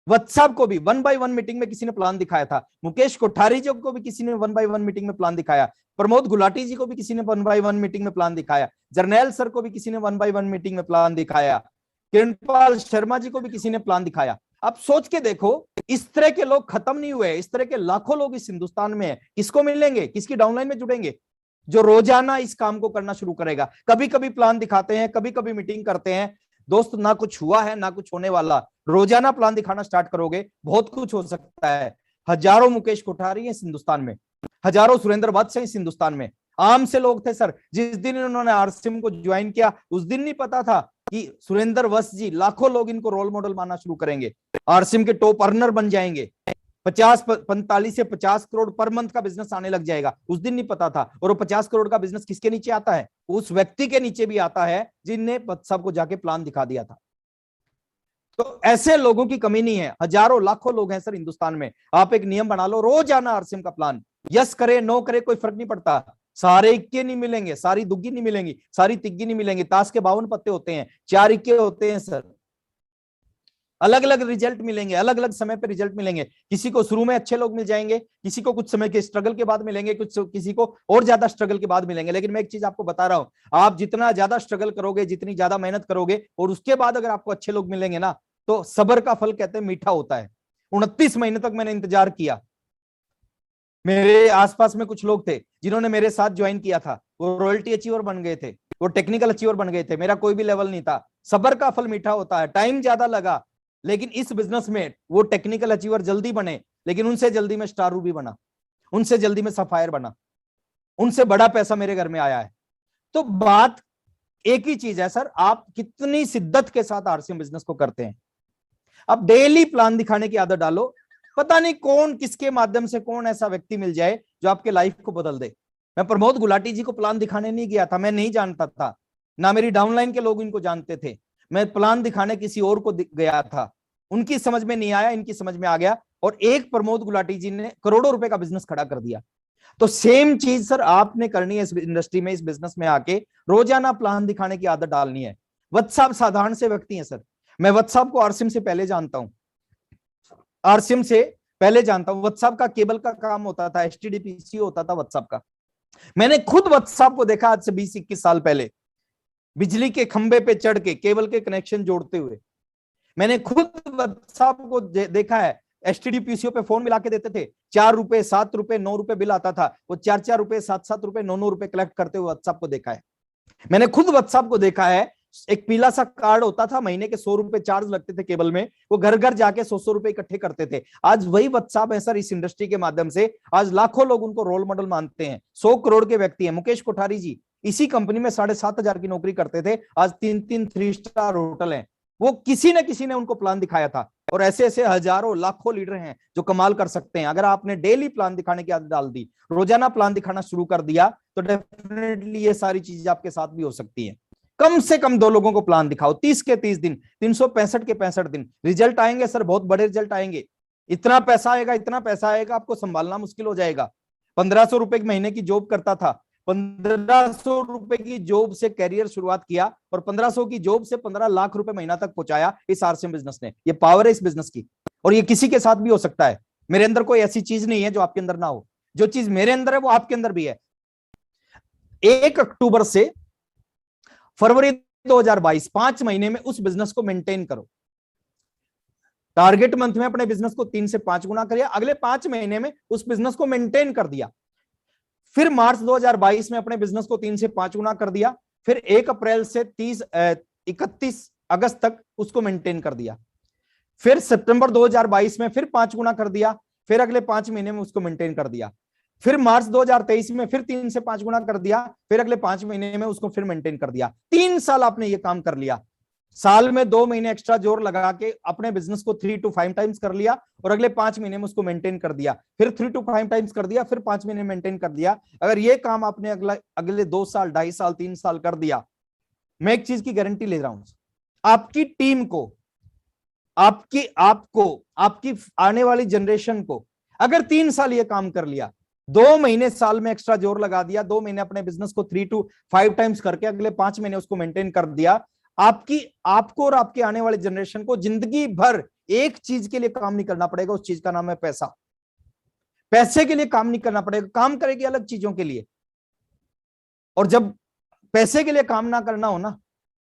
व्हाट्सएप को भी 1 by 1 मीटिंग में किसी ने प्लान दिखाया था। मुकेश कोठारी जी को भी किसी ने 1 by 1 मीटिंग में प्लान दिखाया। प्रमोद गुलाटी जी को भी किसी ने 1 by 1 मीटिंग में प्लान दिखाया। जर्नैल सर को भी किसी ने 1 by 1 मीटिंग में प्लान दिखाया। किरणपाल शर्मा जी को भी किसी ने प्लान दिखाया। आप सोच के देखो, इस तरह के लोग खत्म नहीं हुए, इस तरह के लाखों लोग इस हिंदुस्तान में है। किसको मिलेंगे, किसकी डाउनलाइन में जुड़ेंगे? जो रोजाना इस काम को करना शुरू करेगा। कभी कभी प्लान दिखाते हैं, कभी कभी मीटिंग करते हैं। दोस्त, ना कुछ हुआ है ना कुछ होने वाला। रोजाना प्लान दिखाना स्टार्ट करोगे, बहुत कुछ हो सकता है। हजारों मुकेश कोठारी हैं इस हिंदुस्तान में, हजारों सुरेंद्र वत्स हैं इस हिंदुस्तान में। आम से लोग थे सर, जिस दिन इन्होंने आरसीएम को ज्वाइन किया उस दिन नहीं पता था कि सुरेंद्र वत्स जी, लाखों लोग इनको रोल मॉडल मानना शुरू करेंगे, आरसीएम के टॉप अर्नर बन जाएंगे, 45 से 50 करोड़ पर मंथ का बिजनेस आने लग जाएगा। उस दिन नहीं पता था। और वो 50 करोड़ का बिजनेस किसके नीचे आता है? उस व्यक्ति के नीचे भी आता है जिनने सबको जाके प्लान दिखा दिया था। तो ऐसे लोगों की कमी नहीं है, हजारों लाखों लोग हैं सर हिंदुस्तान में। आप एक नियम बना लो, रोजाना आरसीएम का प्लान, यस करे नो करे कोई फर्क नहीं पड़ता। सारे इक्के नहीं मिलेंगे, सारी दुग्गी नहीं मिलेंगी, सारी तिग्गी नहीं मिलेंगी। ताश के 52 पत्ते होते हैं, 4 इक्के होते हैं सर। अलग अलग रिजल्ट मिलेंगे, अलग अलग समय पे रिजल्ट मिलेंगे। किसी को शुरू में अच्छे लोग मिल जाएंगे, किसी को कुछ समय के स्ट्रगल के बाद मिलेंगे, किसी को और ज्यादा स्ट्रगल के बाद मिलेंगे। लेकिन मैं एक चीज आपको बता रहा हूं, आप जितना ज्यादा स्ट्रगल करोगे, जितनी ज्यादा मेहनत करोगे, और उसके बाद अगर आपको अच्छे लोग मिलेंगे ना, तो सब्र का फल कहते हैं मीठा होता है। 29 महीने तक मैंने इंतजार किया। मेरे आसपास में कुछ लोग थे जिन्होंने मेरे साथ ज्वाइन किया था, वो रॉयल्टी अचीवर बन गए थे, वो टेक्निकल अचीवर बन गए थे। मेरा कोई भी लेवल नहीं था। सब्र का फल मीठा होता है। टाइम ज्यादा लगा, लेकिन इस बिजनेस में वो टेक्निकल अचीवर जल्दी बने, लेकिन उनसे जल्दी में स्टार रूबी बना, उनसे जल्दी में सफायर बना, उनसे बड़ा पैसा मेरे घर में आया है। तो बात एक ही चीज है सर, आप कितनी शिद्दत के साथ आरसीएम बिजनेस को करते हैं। आप डेली प्लान दिखाने की आदत डालो। पता नहीं कौन, किसके माध्यम से कौन ऐसा व्यक्ति मिल जाए जो आपके लाइफ को बदल दे। मैं प्रमोद गुलाटी जी को प्लान दिखाने नहीं गया था, मैं नहीं जानता था, ना मेरी डाउनलाइन के लोग इनको जानते थे। मैं प्लान दिखाने किसी और को गया था, उनकी समझ में नहीं आया, इनकी समझ में आ गया, और एक प्रमोद गुलाटी जी ने करोड़ों रुपए का बिजनेस खड़ा कर दिया। तो सेम चीज सर आपने करनी है इस इंडस्ट्री में, इस बिजनेस में आके रोजाना प्लान दिखाने की आदत डालनी है। व्हाट्सएप साधारण से व्यक्ति हैं सर, मैं व्हाट्सएप को आरसीएम से पहले जानता हूं, आरसीएम से पहले जानता हूं। व्हाट्सएप का केबल का काम होता था, एचटीडीपीसी होता था व्हाट्सएप का। मैंने खुद व्हाट्सएप को देखा आज से 20-21 साल पहले, बिजली के खंबे पे चढ़ के केबल के कनेक्शन जोड़ते हुए। मैंने खुद व्हाट्सएप को देखा है। एचटीडीपीसीओ पे फोन मिला के देते थे, 4 रुपए, 7 रुपए, 9 रुपए बिल आता था, वो 4-4 रुपए, 7-7 रुपए, 9-9 रुपए कलेक्ट करते हुए व्हाट्सएप को देखा है। मैंने खुद व्हाट्सएप को देखा है। एक पीला सा कार्ड होता था, महीने के 100 रुपए चार्ज लगते थे केबल में, वो घर घर जाके 100 रुपए इकट्ठे करते थे। आज वही व्हाट्सएप है सर, इस इंडस्ट्री के माध्यम से आज लाखों लोग उनको रोल मॉडल मानते हैं। 100 करोड़ के व्यक्ति हैं। मुकेश कोठारी जी इसी कंपनी में 7,500 की नौकरी करते थे, आज 3-3 3 स्टार होटल हैं। वो किसी न किसी ने उनको प्लान दिखाया था। और ऐसे ऐसे हजारों लाखों लीडर हैं जो कमाल कर सकते हैं। अगर आपने डेली प्लान दिखाने की आदत डाल दी, रोजाना प्लान दिखाना शुरू कर दिया, तो डेफिनेटली ये सारी चीजें आपके साथ भी हो सकती हैं। कम से कम 2 लोगों को प्लान दिखाओ, 30 के 30 दिन, 365 के 65 दिन। रिजल्ट आएंगे सर, बहुत बड़े रिजल्ट आएंगे। इतना पैसा आएगा, इतना पैसा आएगा, आपको संभालना मुश्किल हो जाएगा। 1500 रुपए की महीने की जॉब करता था, 1500 रुपए की जॉब से कैरियर शुरुआत किया, और 1500 की जॉब से 15 लाख रुपए महीना तक पहुंचाया इस आरसीएम बिजनेस ने। ये पावर है इस बिजनेस की, और ये किसी के साथ भी हो सकता है। मेरे अंदर कोई ऐसी चीज नहीं है जो आपके अंदर ना हो। जो चीज मेरे अंदर है वो आपके अंदर भी है। 1 अक्टूबर से फरवरी 2022 5 महीने में उस बिजनेस को मेंटेन करो। टारगेट मंथ में अपने बिजनेस को 3 से 5 गुना करिए, अगले 5 महीने में उस बिजनेस को मेंटेन कर दिया। फिर मार्च 2022 में अपने बिजनेस को 3 से 5 गुना कर दिया। फिर 1 अप्रैल से 31 अगस्त तक उसको मेंटेन कर दिया। फिर सितंबर 2022 में फिर 5 गुना कर दिया। फिर अगले 5 महीने में उसको मेंटेन कर दिया। फिर मार्च 2023 में फिर 3 से 5 गुना कर दिया। फिर अगले 5 महीने में उसको फिर मेंटेन कर दिया। 3 साल आपने ये काम कर लिया। साल में 2 महीने एक्स्ट्रा जोर लगा के अपने बिजनेस को 3 to 5 टाइम्स कर लिया और अगले 5 महीने में उसको मेंटेन कर दिया। फिर 3 to 5 टाइम्स कर दिया, फिर 5 महीने मेंटेन कर दिया। अगर ये काम आपने अगले 2 साल, 2.5 साल, 3 साल कर दिया, मैं एक चीज की गारंटी ले रहा हूं, आपकी टीम को, आपकी आने वाली जनरेशन को, अगर 3 साल ये काम कर लिया, 2 महीने साल में एक्स्ट्रा जोर लगा दिया, 2 महीने अपने बिजनेस को 3 to 5 टाइम्स करके अगले 5 महीने उसको मेंटेन कर दिया, आपको और आपके आने वाले जनरेशन को जिंदगी भर एक चीज के लिए काम नहीं करना पड़ेगा। उस चीज का नाम है पैसा। पैसे के लिए काम नहीं करना पड़ेगा, काम करेगी अलग चीजों के लिए। और जब पैसे के लिए काम ना करना हो ना,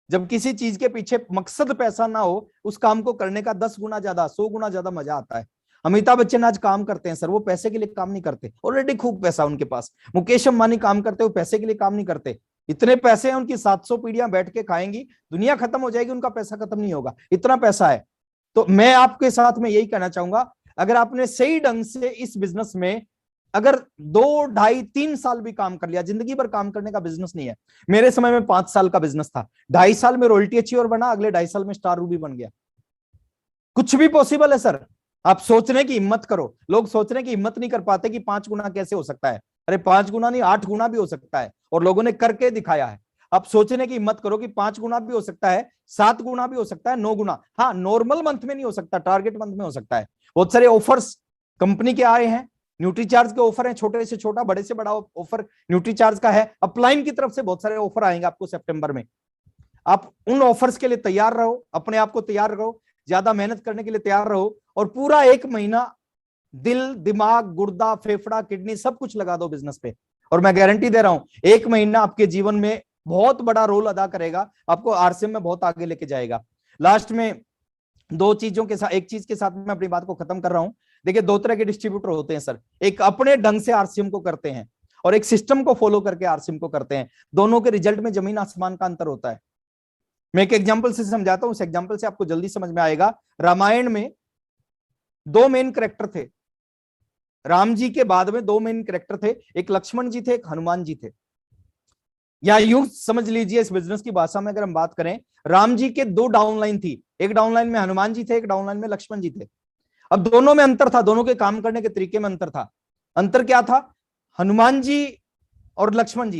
जब किसी चीज के पीछे मकसद पैसा ना हो, उस काम को करने का 10 गुना ज्यादा, 100 गुना ज्यादा मजा आता है। अमिताभ बच्चन आज काम करते हैं सर, वो पैसे के लिए काम नहीं करते, ऑलरेडी खूब पैसा उनके पास। मुकेश अंबानी काम करते, वो पैसे के लिए काम नहीं करते। इतने पैसे हैं, उनकी 700 पीढ़ियां बैठ के खाएंगी, दुनिया खत्म हो जाएगी, उनका पैसा खत्म नहीं होगा, इतना पैसा है। तो मैं आपके साथ में यही कहना चाहूंगा, अगर आपने सही ढंग से इस बिजनेस में अगर 2, 2.5, 3 साल भी काम कर लिया, जिंदगी भर काम करने का बिजनेस नहीं है। मेरे समय में 5 साल का बिजनेस था, 2.5 साल में रॉयल्टी अचीवर बना, अगले 2.5 साल में स्टार रूबी बन गया। कुछ भी पॉसिबल है सर, आप सोचने की हिम्मत करो। लोग सोचने की हिम्मत नहीं कर पाते कि 5 गुना कैसे हो सकता है। अरे 5 गुना नहीं, 8 गुना भी हो सकता है, और लोगों ने करके दिखाया है। आप सोचने की हिम्मत करो कि 5 गुना भी हो सकता है, 7 गुना भी हो सकता है, 9 गुना। हाँ, नॉर्मल मंथ में नहीं हो सकता, टारगेट मंथ में हो सकता है। बहुत सारे ऑफर्स कंपनी के आए हैं, न्यूट्रीचार्ज के ऑफर है, छोटे से छोटा, बड़े से बड़ा ऑफर न्यूट्रीचार्ज का है। अपलाइन की तरफ से बहुत सारे ऑफर आएंगे आपको सितंबर में। आप उन ऑफर्स के लिए तैयार रहो, अपने आप को तैयार रहो, ज्यादा मेहनत करने के लिए तैयार रहो, और पूरा 1 महीना दिल, दिमाग, गुर्दा, फेफड़ा, किडनी सब कुछ लगा दो बिजनेस पे। और मैं गारंटी दे रहा हूं, 1 महीना आपके जीवन में बहुत बड़ा रोल अदा करेगा, आपको आरसीएम में बहुत आगे लेके जाएगा। लास्ट में 2 चीजों के साथ, एक चीज के साथ मैं अपनी बात को खत्म कर रहा हूं। देखिए, 2 तरह के डिस्ट्रीब्यूटर होते हैं सर, एक अपने ढंग से आरसीएम को करते हैं और एक सिस्टम को फॉलो करके आरसीएम को करते हैं। दोनों के रिजल्ट में जमीन आसमान का अंतर होता है। मैं एक एग्जाम्पल से समझाता हूं, उस एग्जाम्पल से आपको जल्दी समझ में आएगा। रामायण में 2 मेन कैरेक्टर थे, राम जी के बाद में 2 मेन कैरेक्टर थे, एक लक्ष्मण जी थे, एक हनुमान जी थे। या यूं समझ लीजिए, इस बिजनेस की भाषा में अगर हम बात करें, राम जी के 2 डाउनलाइन थी, एक डाउनलाइन में हनुमान जी थे, एक डाउनलाइन में लक्ष्मण जी थे। अब दोनों में अंतर था, दोनों के काम करने के तरीके में अंतर था। अंतर क्या था? हनुमान जी और लक्ष्मण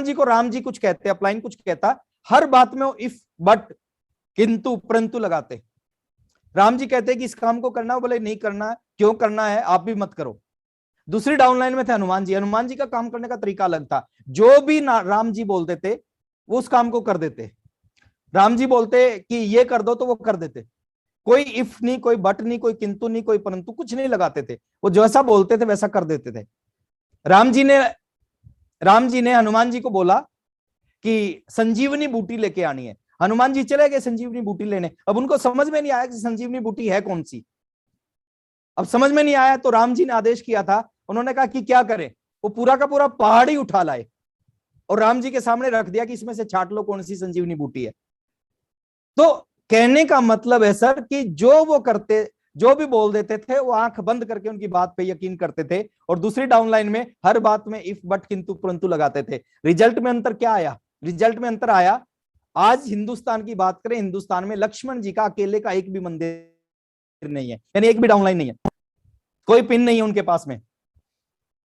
जी को राम जी कुछ कहते, अपलाइन कुछ कहता, हर बात में वो इफ, बट, किंतु, परंतु लगाते। राम जी कहते कि इस काम को करना, बोले नहीं करना है, क्यों करना है, आप भी मत करो। दूसरी डाउनलाइन में थे हनुमान जी का काम करने का तरीका अलग था। जो भी राम जी बोलते थे वो उस काम को कर देते। राम जी बोलते कि ये कर दो तो वो कर देते, कोई इफ नहीं, कोई बट नहीं, कोई किंतु नहीं, कोई परंतु, कुछ नहीं लगाते थे, वो जैसा बोलते थे वैसा कर देते थे। राम जी ने हनुमान जी को बोला कि संजीवनी बूटी लेके आनी है। हनुमान जी चले गए संजीवनी बूटी लेने। अब उनको समझ में नहीं आया कि संजीवनी बूटी है कौन सी। अब समझ में नहीं आया तो राम जी ने आदेश किया था, उन्होंने कहा कि क्या करें, वो पूरा का पूरा पहाड़ ही उठा लाए और राम जी के सामने रख दिया कि इसमें से छाट लो कौन सी संजीवनी बूटी है। तो कहने का मतलब है सर कि जो वो करते, जो भी बोल देते थे, वो आंख बंद करके उनकी बात पे यकीन करते थे, और दूसरी डाउनलाइन में हर बात में इफ, बट, किंतु, परंतु लगाते थे। रिजल्ट में अंतर क्या आया? रिजल्ट में अंतर आया, आज हिंदुस्तान की बात करें, हिंदुस्तान में लक्ष्मण जी का अकेले का एक भी मंदिर नहीं है, यानी एक भी डाउनलाइन नहीं है, कोई पिन नहीं है उनके पास में।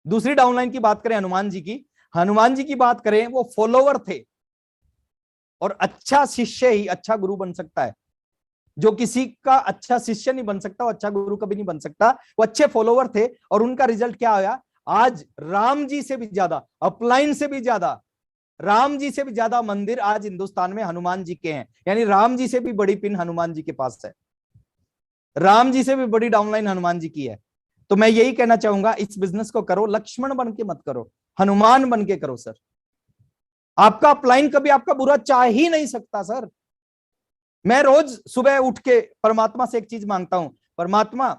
दूसरी डाउनलाइन की बात करें हनुमान जी की बात करें, वो फॉलोवर थे, और अच्छा शिष्य ही अच्छा गुरु बन सकता है। जो किसी का अच्छा शिष्य नहीं बन सकता, वो अच्छा गुरु कभी नहीं बन सकता। वो अच्छे फॉलोवर थे, और उनका रिजल्ट क्या आया? आज राम जी से भी ज्यादा, अपलाइन से भी ज्यादा, राम जी से भी ज्यादा मंदिर आज हिंदुस्तान में हनुमान जी के हैं। यानी राम जी से भी बड़ी पिन हनुमान जी के पास है, राम जी से भी बड़ी डाउनलाइन हनुमान जी की है। तो मैं यही कहना चाहूंगा, इस बिजनेस को करो, लक्ष्मण बन के मत करो, हनुमान बन के करो सर। आपका अपलाइन कभी आपका बुरा चाह ही नहीं सकता सर। मैं रोज सुबह उठ के परमात्मा से एक चीज मांगता हूं, परमात्मा,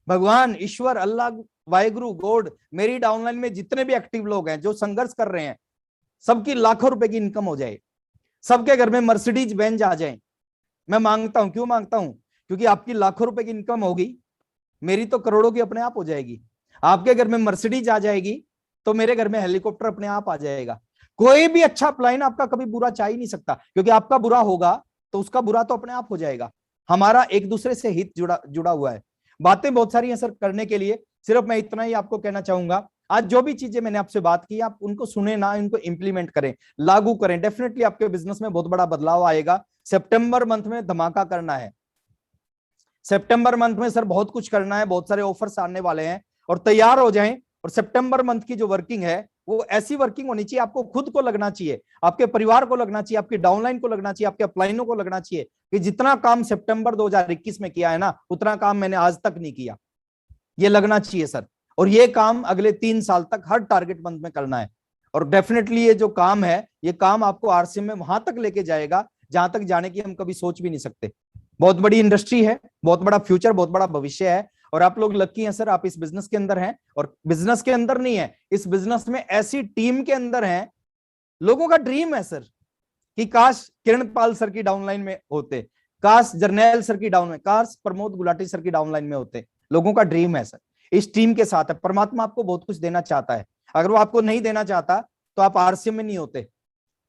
भगवान, ईश्वर, अल्लाह, वाहेगुरु, गॉड, मेरी डाउनलाइन में जितने भी एक्टिव लोग हैं जो संघर्ष कर रहे हैं, सबकी लाखों रुपए की इनकम हो जाए, सबके घर में मर्सिडीज बेंज आ जाए। मैं मांगता हूं, क्यों मांगता हूं? क्योंकि आपकी लाखों रुपए की इनकम होगी, मेरी तो करोड़ों की अपने आप हो जाएगी। आपके घर में मर्सिडीज आ जाएगी तो मेरे घर में हेलीकॉप्टर अपने आप आ जाएगा। कोई भी अच्छा अपलाइन आपका कभी बुरा चाह ही नहीं सकता, क्योंकि आपका बुरा होगा तो उसका बुरा तो अपने आप हो जाएगा। हमारा एक दूसरे से हित जुड़ा हुआ है। बातें बहुत सारी हैं सर करने के लिए, सिर्फ मैं इतना ही आपको कहना चाहूंगा, आज जो भी चीजें मैंने आपसे बात की आप उनको सुने ना, इनको इंप्लीमेंट करें, लागू करें। डेफिनेटली आपके बिजनेस में बहुत बड़ा बदलाव आएगा। सितंबर मंथ में धमाका करना है। सितंबर मंथ में सर बहुत कुछ करना है, बहुत सारे ऑफर्स आने वाले हैं और तैयार हो जाएं। और सितंबर मंथ की जो वर्किंग है वो ऐसी वर्किंग होनी चाहिए, आपको खुद को लगना चाहिए, आपके परिवार को लगना चाहिए, आपकी डाउनलाइन को लगना चाहिए, आपके अपलाइनों को लगना चाहिए कि जितना काम सितंबर 2021 में किया है ना, उतना काम मैंने आज तक नहीं किया। ये लगना चाहिए सर। और ये काम अगले 3 साल तक हर टारगेट मंथ में करना है। और डेफिनेटली ये जो काम है, ये काम आपको आरसीएम में वहां तक लेके जाएगा जहां तक जाने की हम कभी सोच भी नहीं सकते। बहुत बड़ी इंडस्ट्री है, बहुत बड़ा फ्यूचर, बहुत बड़ा भविष्य है। और आप लोग लकी हैं सर, आप इस बिजनेस के अंदर हैं। और बिजनेस के अंदर नहीं है, इस बिजनेस में ऐसी टीम के अंदर हैं, लोगों का ड्रीम है सर कि काश किरणपाल सर की डाउनलाइन में होते, काश जर्नैल सर की डाउन में, काश प्रमोद गुलाटी सर की डाउनलाइन में होते। लोगों का ड्रीम है सर, इस टीम के साथ है। परमात्मा आपको बहुत कुछ देना चाहता है, अगर वो आपको नहीं देना चाहता तो आप आरसीएम में नहीं होते।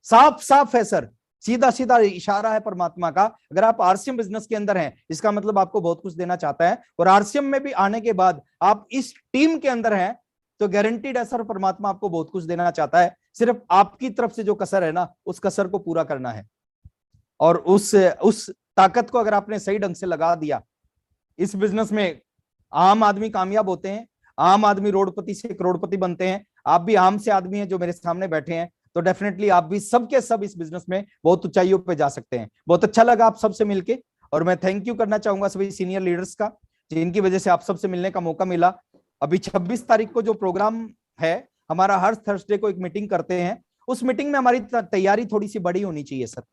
साफ साफ है सर, सीधा सीधा इशारा है परमात्मा का। अगर आप आरसीएम बिजनेस के अंदर हैं, इसका मतलब आपको बहुत कुछ देना चाहता है। और आरसीएम में भी आने के बाद आप इस टीम के अंदर हैं तो गारंटीड है सर, परमात्मा आपको बहुत कुछ देना चाहता है। सिर्फ आपकी तरफ से जो कसर है ना, उस कसर को पूरा करना है। और उस ताकत को अगर आपने सही ढंग से लगा दिया, इस बिजनेस में आम आदमी कामयाब होते हैं, आम आदमी रोडपति से करोड़पति बनते हैं। आप भी आम से आदमी हैं जो मेरे सामने बैठे हैं, तो डेफिनेटली आप भी सबके सब इस बिजनेस में बहुत ऊंचाइयों पे जा सकते हैं। बहुत अच्छा लगा आप सबसे मिलके, और मैं थैंक यू करना चाहूंगा सभी सीनियर लीडर्स का, जिनकी वजह से आप सबसे मिलने का मौका मिला। अभी 26 तारीख को जो प्रोग्राम है हमारा, हर थर्सडे को एक मीटिंग करते हैं। उस मीटिंग में हमारी तैयारी थोड़ी सी बड़ी होनी चाहिए सर।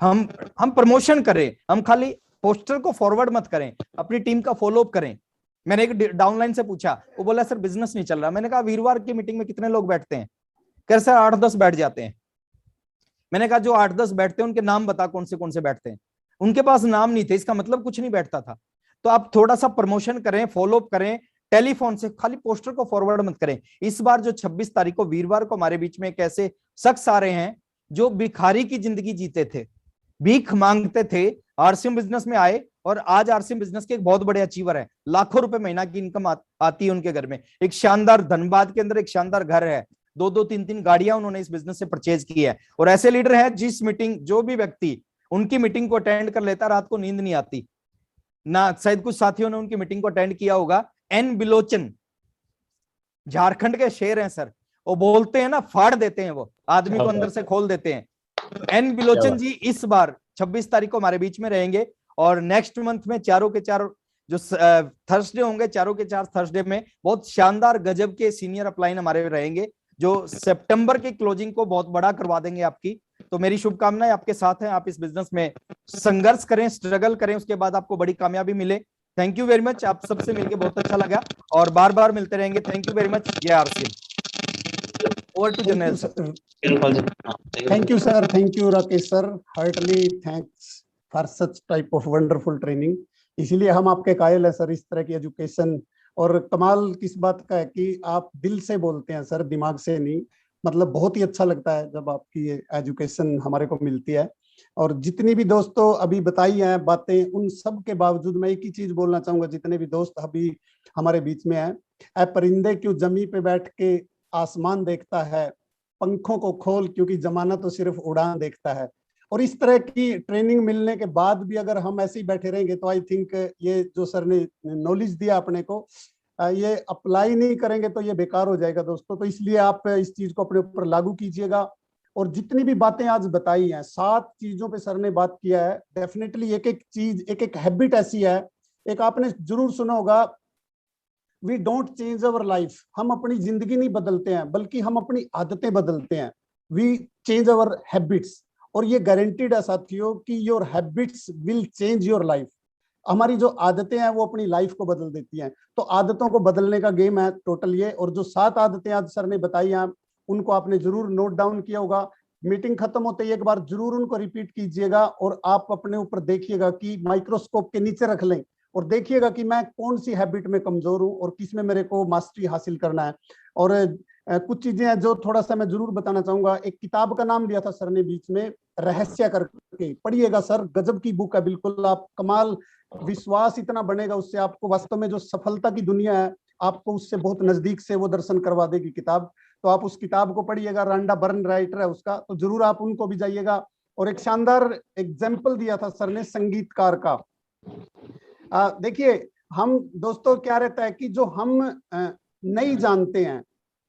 हम प्रमोशन करें, हम खाली पोस्टर को फॉरवर्ड मत करें, अपनी टीम का फॉलोअप करें। मैंने एक डाउनलाइन से पूछा, वो बोला सर बिजनेस नहीं चल रहा। मैंने कहा वीरवार की मीटिंग में कितने लोग बैठते हैं? कह सर 8-10 बैठ जाते हैं। मैंने कहा जो 8-10 बैठते हैं उनके नाम बता कौन से बैठते हैं। उनके पास नाम नहीं थे, इसका मतलब कुछ नहीं बैठता था। तो आप थोड़ा सा प्रमोशन करें, फॉलोअप करें, टेलीफोन से, खाली पोस्टर को फॉरवर्ड मत करें। इस बार जो 26 तारीख को वीरवार को हमारे बीच में कैसे शख्स आ रहे हैं जो भिखारी की जिंदगी जीते थे, भीख मांगते थे, आरसीएम बिजनेस में आए और आज आरसीएम बिजनेस के एक बहुत बड़े अचीवर है। लाखों रुपए महीना की इनकम आती है उनके घर में। एक शानदार, धनबाद के अंदर एक शानदार घर है, 2-2, 3-3 गाड़ियां उन्होंने इस बिजनेस से परचेज की है। और ऐसे लीडर हैं जिस मीटिंग, जो भी व्यक्ति उनकी मीटिंग को अटेंड कर लेता, रात को नींद नहीं आती ना। शायद कुछ साथियों ने उनकी मीटिंग को अटेंड किया होगा। एन बिलोचन झारखंड के शेर हैं सर, वो बोलते हैं ना, फाड़ देते हैं, वो आदमी को अंदर से खोल देते हैं। एन बिलोचन जी इस बार 26 तारीख को हमारे बीच में रहेंगे। और नेक्स्ट मंथ में चारों के चार जो थर्सडे होंगे, चारों के 4 थर्सडे में बहुत शानदार गजब के सीनियर अपलाइन हमारे रहेंगे, जो सितंबर की क्लोजिंग को बहुत बड़ा करवा देंगे आपकी। तो मेरी शुभकामनाएं आपके साथ हैं। आप इस बिजनेस में संघर्ष करें, स्ट्रगल करें, उसके बाद आपको बड़ी कामयाबी मिले। थैंक यू वेरी मच, आप सबसे मिलकर बहुत अच्छा लगा और बार बार मिलते रहेंगे। Thank you very much. जय RCM. Over to Jarnail sir. Thank you, sir. Thank you, Rakesh sir. Heartily thanks for such type of wonderful training. इसीलिए हम आपके कायल है सर, इस तरह की एजुकेशन। और कमाल किस बात का है कि आप दिल से बोलते हैं सर, दिमाग से नहीं। मतलब बहुत ही अच्छा लगता है जब आपकी ये एजुकेशन हमारे को मिलती है। और जितनी भी दोस्तों अभी बताई हैं बातें, उन सब के बावजूद मैं एक ही चीज बोलना चाहूंगा, जितने भी दोस्त अभी हमारे बीच में हैं, ऐ परिंदे क्यों जमी पे बैठ के आसमान देखता है, पंखों को खोल क्योंकि जमाना तो सिर्फ उड़ान देखता है। और इस तरह की ट्रेनिंग मिलने के बाद भी अगर हम ऐसे ही बैठे रहेंगे तो आई थिंक ये जो सर ने नॉलेज दिया अपने को, ये अप्लाई नहीं करेंगे तो ये बेकार हो जाएगा दोस्तों। तो इसलिए आप इस चीज को अपने ऊपर लागू कीजिएगा। और जितनी भी बातें आज बताई हैं, 7 चीजों पे सर ने बात किया है। डेफिनेटली एक एक चीज, एक एक हैबिट ऐसी है, एक आपने जरूर सुना होगा, we don't change our life. हम अपनी जिंदगी नहीं बदलते हैं, बल्कि हम अपनी आदतें बदलते हैं। वी चेंज अवर हैबिट्स, और ये गारंटीड है साथियों कि your habits will change your life. हमारी जो आदतें हैं वो अपनी लाइफ को बदल देती हैं, तो आदतों को बदलने का गेम है टोटल ये। और जो 7 आदतें आज सर ने बताई हैं उनको आपने जरूर नोट डाउन किया होगा। मीटिंग खत्म होते ही एक बार जरूर उनको रिपीट कीजिएगा और आप अपने ऊपर देखिएगा कि माइक्रोस्कोप के नीचे रख लें और देखिएगा कि मैं कौन सी हैबिट में कमजोर हूं और किस में मेरे को मास्टरी हासिल करना है। और कुछ चीजें हैं जो थोड़ा सा मैं जरूर बताना चाहूंगा। एक किताब का नाम लिया था सर ने बीच में, रहस्य करके, पढ़िएगा सर, गजब की बुक है बिल्कुल, आप कमाल, विश्वास इतना बनेगा उससे, आपको वास्तव में जो सफलता की दुनिया है आपको उससे बहुत नजदीक से वो दर्शन करवा देगी किताब। तो आप उस किताब को पढ़िएगा, रांडा बर्न राइटर है उसका, तो जरूर आप उनको भी जाइएगा। और एक शानदार एग्जाम्पल दिया था सर ने संगीतकार का। देखिए हम दोस्तों क्या रहता है कि जो हम नहीं जानते हैं,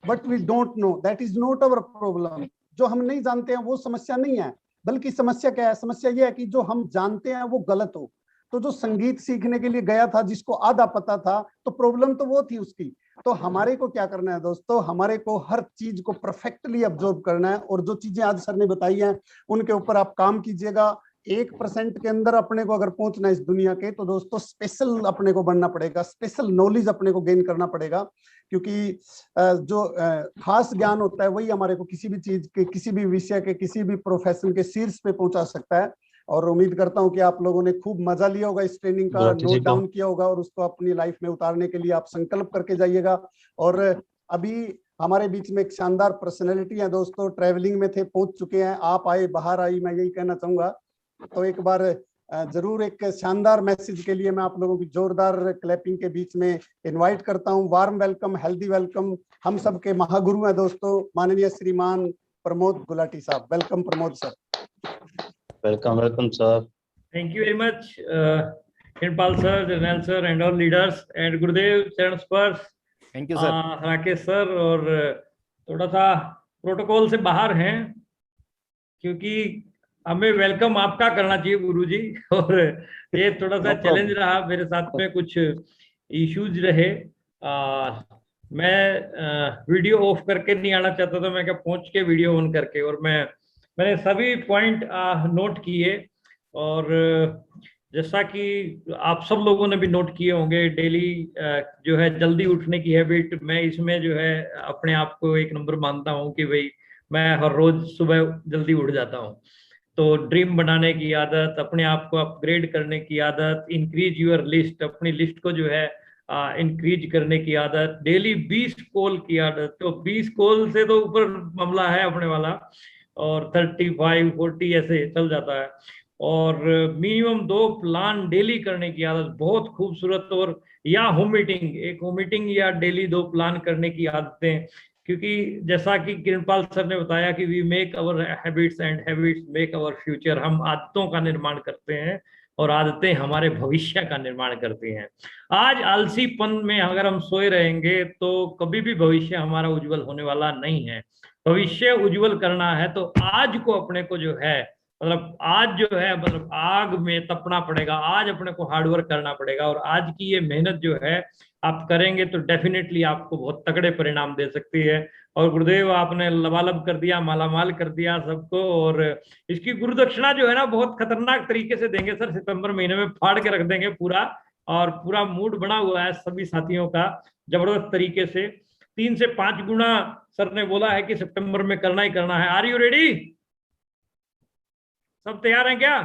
but we don't know, that is not our problem. जो हम नहीं जानते हैं वो समस्या नहीं है, बल्कि समस्या क्या है, समस्या ये है कि जो हम जानते हैं वो गलत हो। तो जो संगीत सीखने के लिए गया था जिसको आधा पता था, तो प्रॉब्लम तो वो थी उसकी। तो हमारे को क्या करना है दोस्तों, हमारे को हर चीज को परफेक्टली ऑब्जर्व करना है, और जो चीजें आज सर ने बताई हैं उनके ऊपर आप काम कीजिएगा। 1% के अंदर अपने को अगर पहुंचना है इस दुनिया के, तो दोस्तों स्पेशल अपने को बनना पड़ेगा, स्पेशल नॉलेज अपने को गेन करना पड़ेगा, क्योंकि जो खास ज्ञान होता है वही हमारे को किसी भी चीज के, किसी भी विषय के, किसी भी प्रोफेशन के शीर्ष पे पहुंचा सकता है। और उम्मीद करता हूं कि आप लोगों ने खूब मजा लिया होगा इस ट्रेनिंग का, नोट डाउन किया होगा और उसको अपनी लाइफ में उतारने के लिए आप संकल्प करके जाइएगा। और अभी हमारे बीच में एक शानदार पर्सनैलिटी है दोस्तों, ट्रैवलिंग में थे, पहुंच चुके हैं, आप आए, बाहर आई, मैं यही कहना चाहूंगा। तो एक बार जरूर एक शानदार मैसेज के लिए मैं आप लोगों की जोरदार क्लैपिंग के बीच में इनवाइट करता हूं। वार्म वेलकम, हेल्दी वेलकम, हम सब के महागुरु हैं दोस्तों, माननीय श्रीमान प्रमोद गुलाटी साहब। Welcome Pramod sir. Welcome sir. Thank you very much, Kirpal sir, Janel sir, and all leaders, and Gurudev चरण स्पर्श। Thank you sir. Rakesh sir, और थोड़ा सा प्रोटोकॉल से बाहर हैं क्योंकि हमें वेलकम आपका करना चाहिए गुरुजी, और ये थोड़ा सा चैलेंज रहा, मेरे साथ में कुछ इश्यूज रहे। मैं वीडियो ऑफ करके नहीं आना चाहता था, मैं क्या पहुंच के वीडियो ऑन करके, और मैंने सभी पॉइंट नोट किए। और जैसा कि आप सब लोगों ने भी नोट किए होंगे, डेली जो है जल्दी उठने की हैबिट, मैं इसमें जो है अपने आप को एक नंबर मानता हूं कि भाई मैं हर रोज सुबह जल्दी उठ जाता हूं। तो ड्रीम बनाने की आदत, अपने आप को अपग्रेड करने की आदत, इंक्रीज यूर लिस्ट, अपनी लिस्ट को जो है इंक्रीज करने की आदत, डेली 20 कॉल की आदत। तो 20 कॉल से तो ऊपर मामला है अपने वाला, और 35, 40 ऐसे चल जाता है। और मिनिमम 2 प्लान डेली करने की आदत, बहुत खूबसूरत। और या होम मीटिंग, एक होम मीटिंग या डेली 2 प्लान करने की आदतें, क्योंकि जैसा कि किरणपाल सर ने बताया कि we make our habits and habits make our future. हम आदतों का निर्माण करते हैं और आदतें हमारे भविष्य का निर्माण करती हैं। आज आलसीपन में अगर हम सोए रहेंगे तो कभी भी भविष्य हमारा उज्जवल होने वाला नहीं है। भविष्य उज्जवल करना है तो आज को अपने को जो है, मतलब आज जो है, मतलब आग में तपना पड़ेगा, आज अपने को हार्डवर्क करना पड़ेगा। और आज की ये मेहनत जो है आप करेंगे तो डेफिनेटली आपको बहुत तगड़े परिणाम दे सकती है। और गुरुदेव आपने लबालब कर दिया, मालामाल कर दिया सबको। और इसकी गुरु दक्षिणा जो है ना बहुत खतरनाक तरीके से देंगे सर, सितंबर महीने में फाड़ के रख देंगे पूरा। और पूरा मूड बना हुआ है सभी साथियों का जबरदस्त तरीके से, 3 से 5 गुना सर ने बोला है कि सितंबर में करना ही करना है। Are you ready? सब तैयार हैं क्या?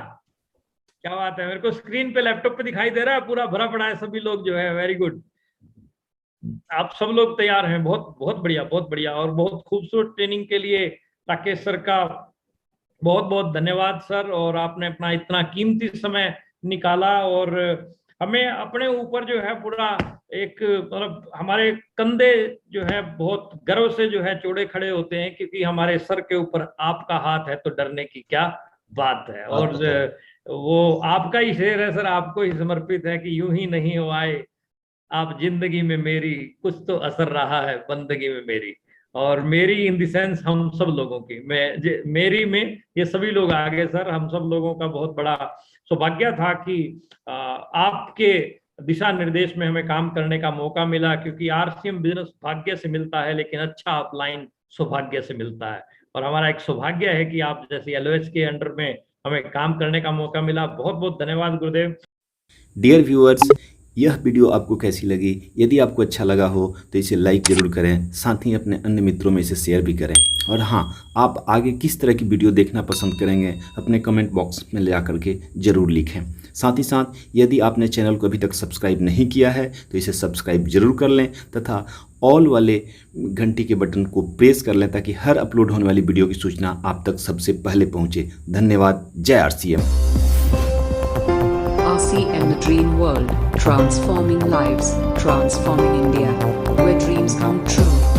क्या बात है, मेरे को स्क्रीन पे लैपटॉप पे दिखाई दे रहा है, पूरा भरा पड़ा है सभी लोग जो है। वेरी गुड, आप सब लोग तैयार हैं। बहुत बहुत बढ़िया, बहुत बढ़िया। और बहुत खूबसूरत ट्रेनिंग के लिए राकेश सर का बहुत बहुत धन्यवाद सर। और आपने अपना इतना कीमती समय निकाला और हमें अपने ऊपर जो है पूरा एक, मतलब हमारे कंधे जो है बहुत गर्व से जो है चौड़े खड़े होते हैं, क्योंकि हमारे सर के ऊपर आपका हाथ है, तो डरने की क्या बात है। और वो आपका ही शेर है सर, आपको ही समर्पित है कि यूं ही नहीं हो आए आप जिंदगी में मेरी, कुछ तो असर रहा है बंदगी में मेरी। और मेरी इन द सेंस हम सब लोगों की, मेरी में ये सभी लोग आ गए सर। हम सब लोगों का बहुत बड़ा सौभाग्य था कि आपके दिशा निर्देश में हमें काम करने का मौका मिला, क्योंकि आरसीएम बिजनेस भाग्य से मिलता है, लेकिन अच्छा अपलाइन सौभाग्य से मिलता है। और हमारा एक सौभाग्य है कि आप जैसे LOS के अंडर में हमें काम करने का मौका मिला। बहुत बहुत धन्यवाद गुरुदेव। डियर व्यूअर्स, यह वीडियो आपको कैसी लगी? यदि आपको अच्छा लगा हो तो इसे लाइक ज़रूर करें, साथ ही अपने अन्य मित्रों में इसे शेयर भी करें। और हाँ, आप आगे किस तरह की वीडियो देखना पसंद करेंगे अपने कमेंट बॉक्स में ले करके ज़रूर लिखें। साथ ही साथ यदि आपने चैनल को अभी तक सब्सक्राइब नहीं किया है तो इसे सब्सक्राइब जरूर कर लें तथा ऑल वाले घंटी के बटन को प्रेस कर लें ताकि हर अपलोड होने वाली वीडियो की सूचना आप तक सबसे पहले पहुँचे। धन्यवाद। जय RCM। RCM, the dream world, transforming lives, transforming India, where dreams come true.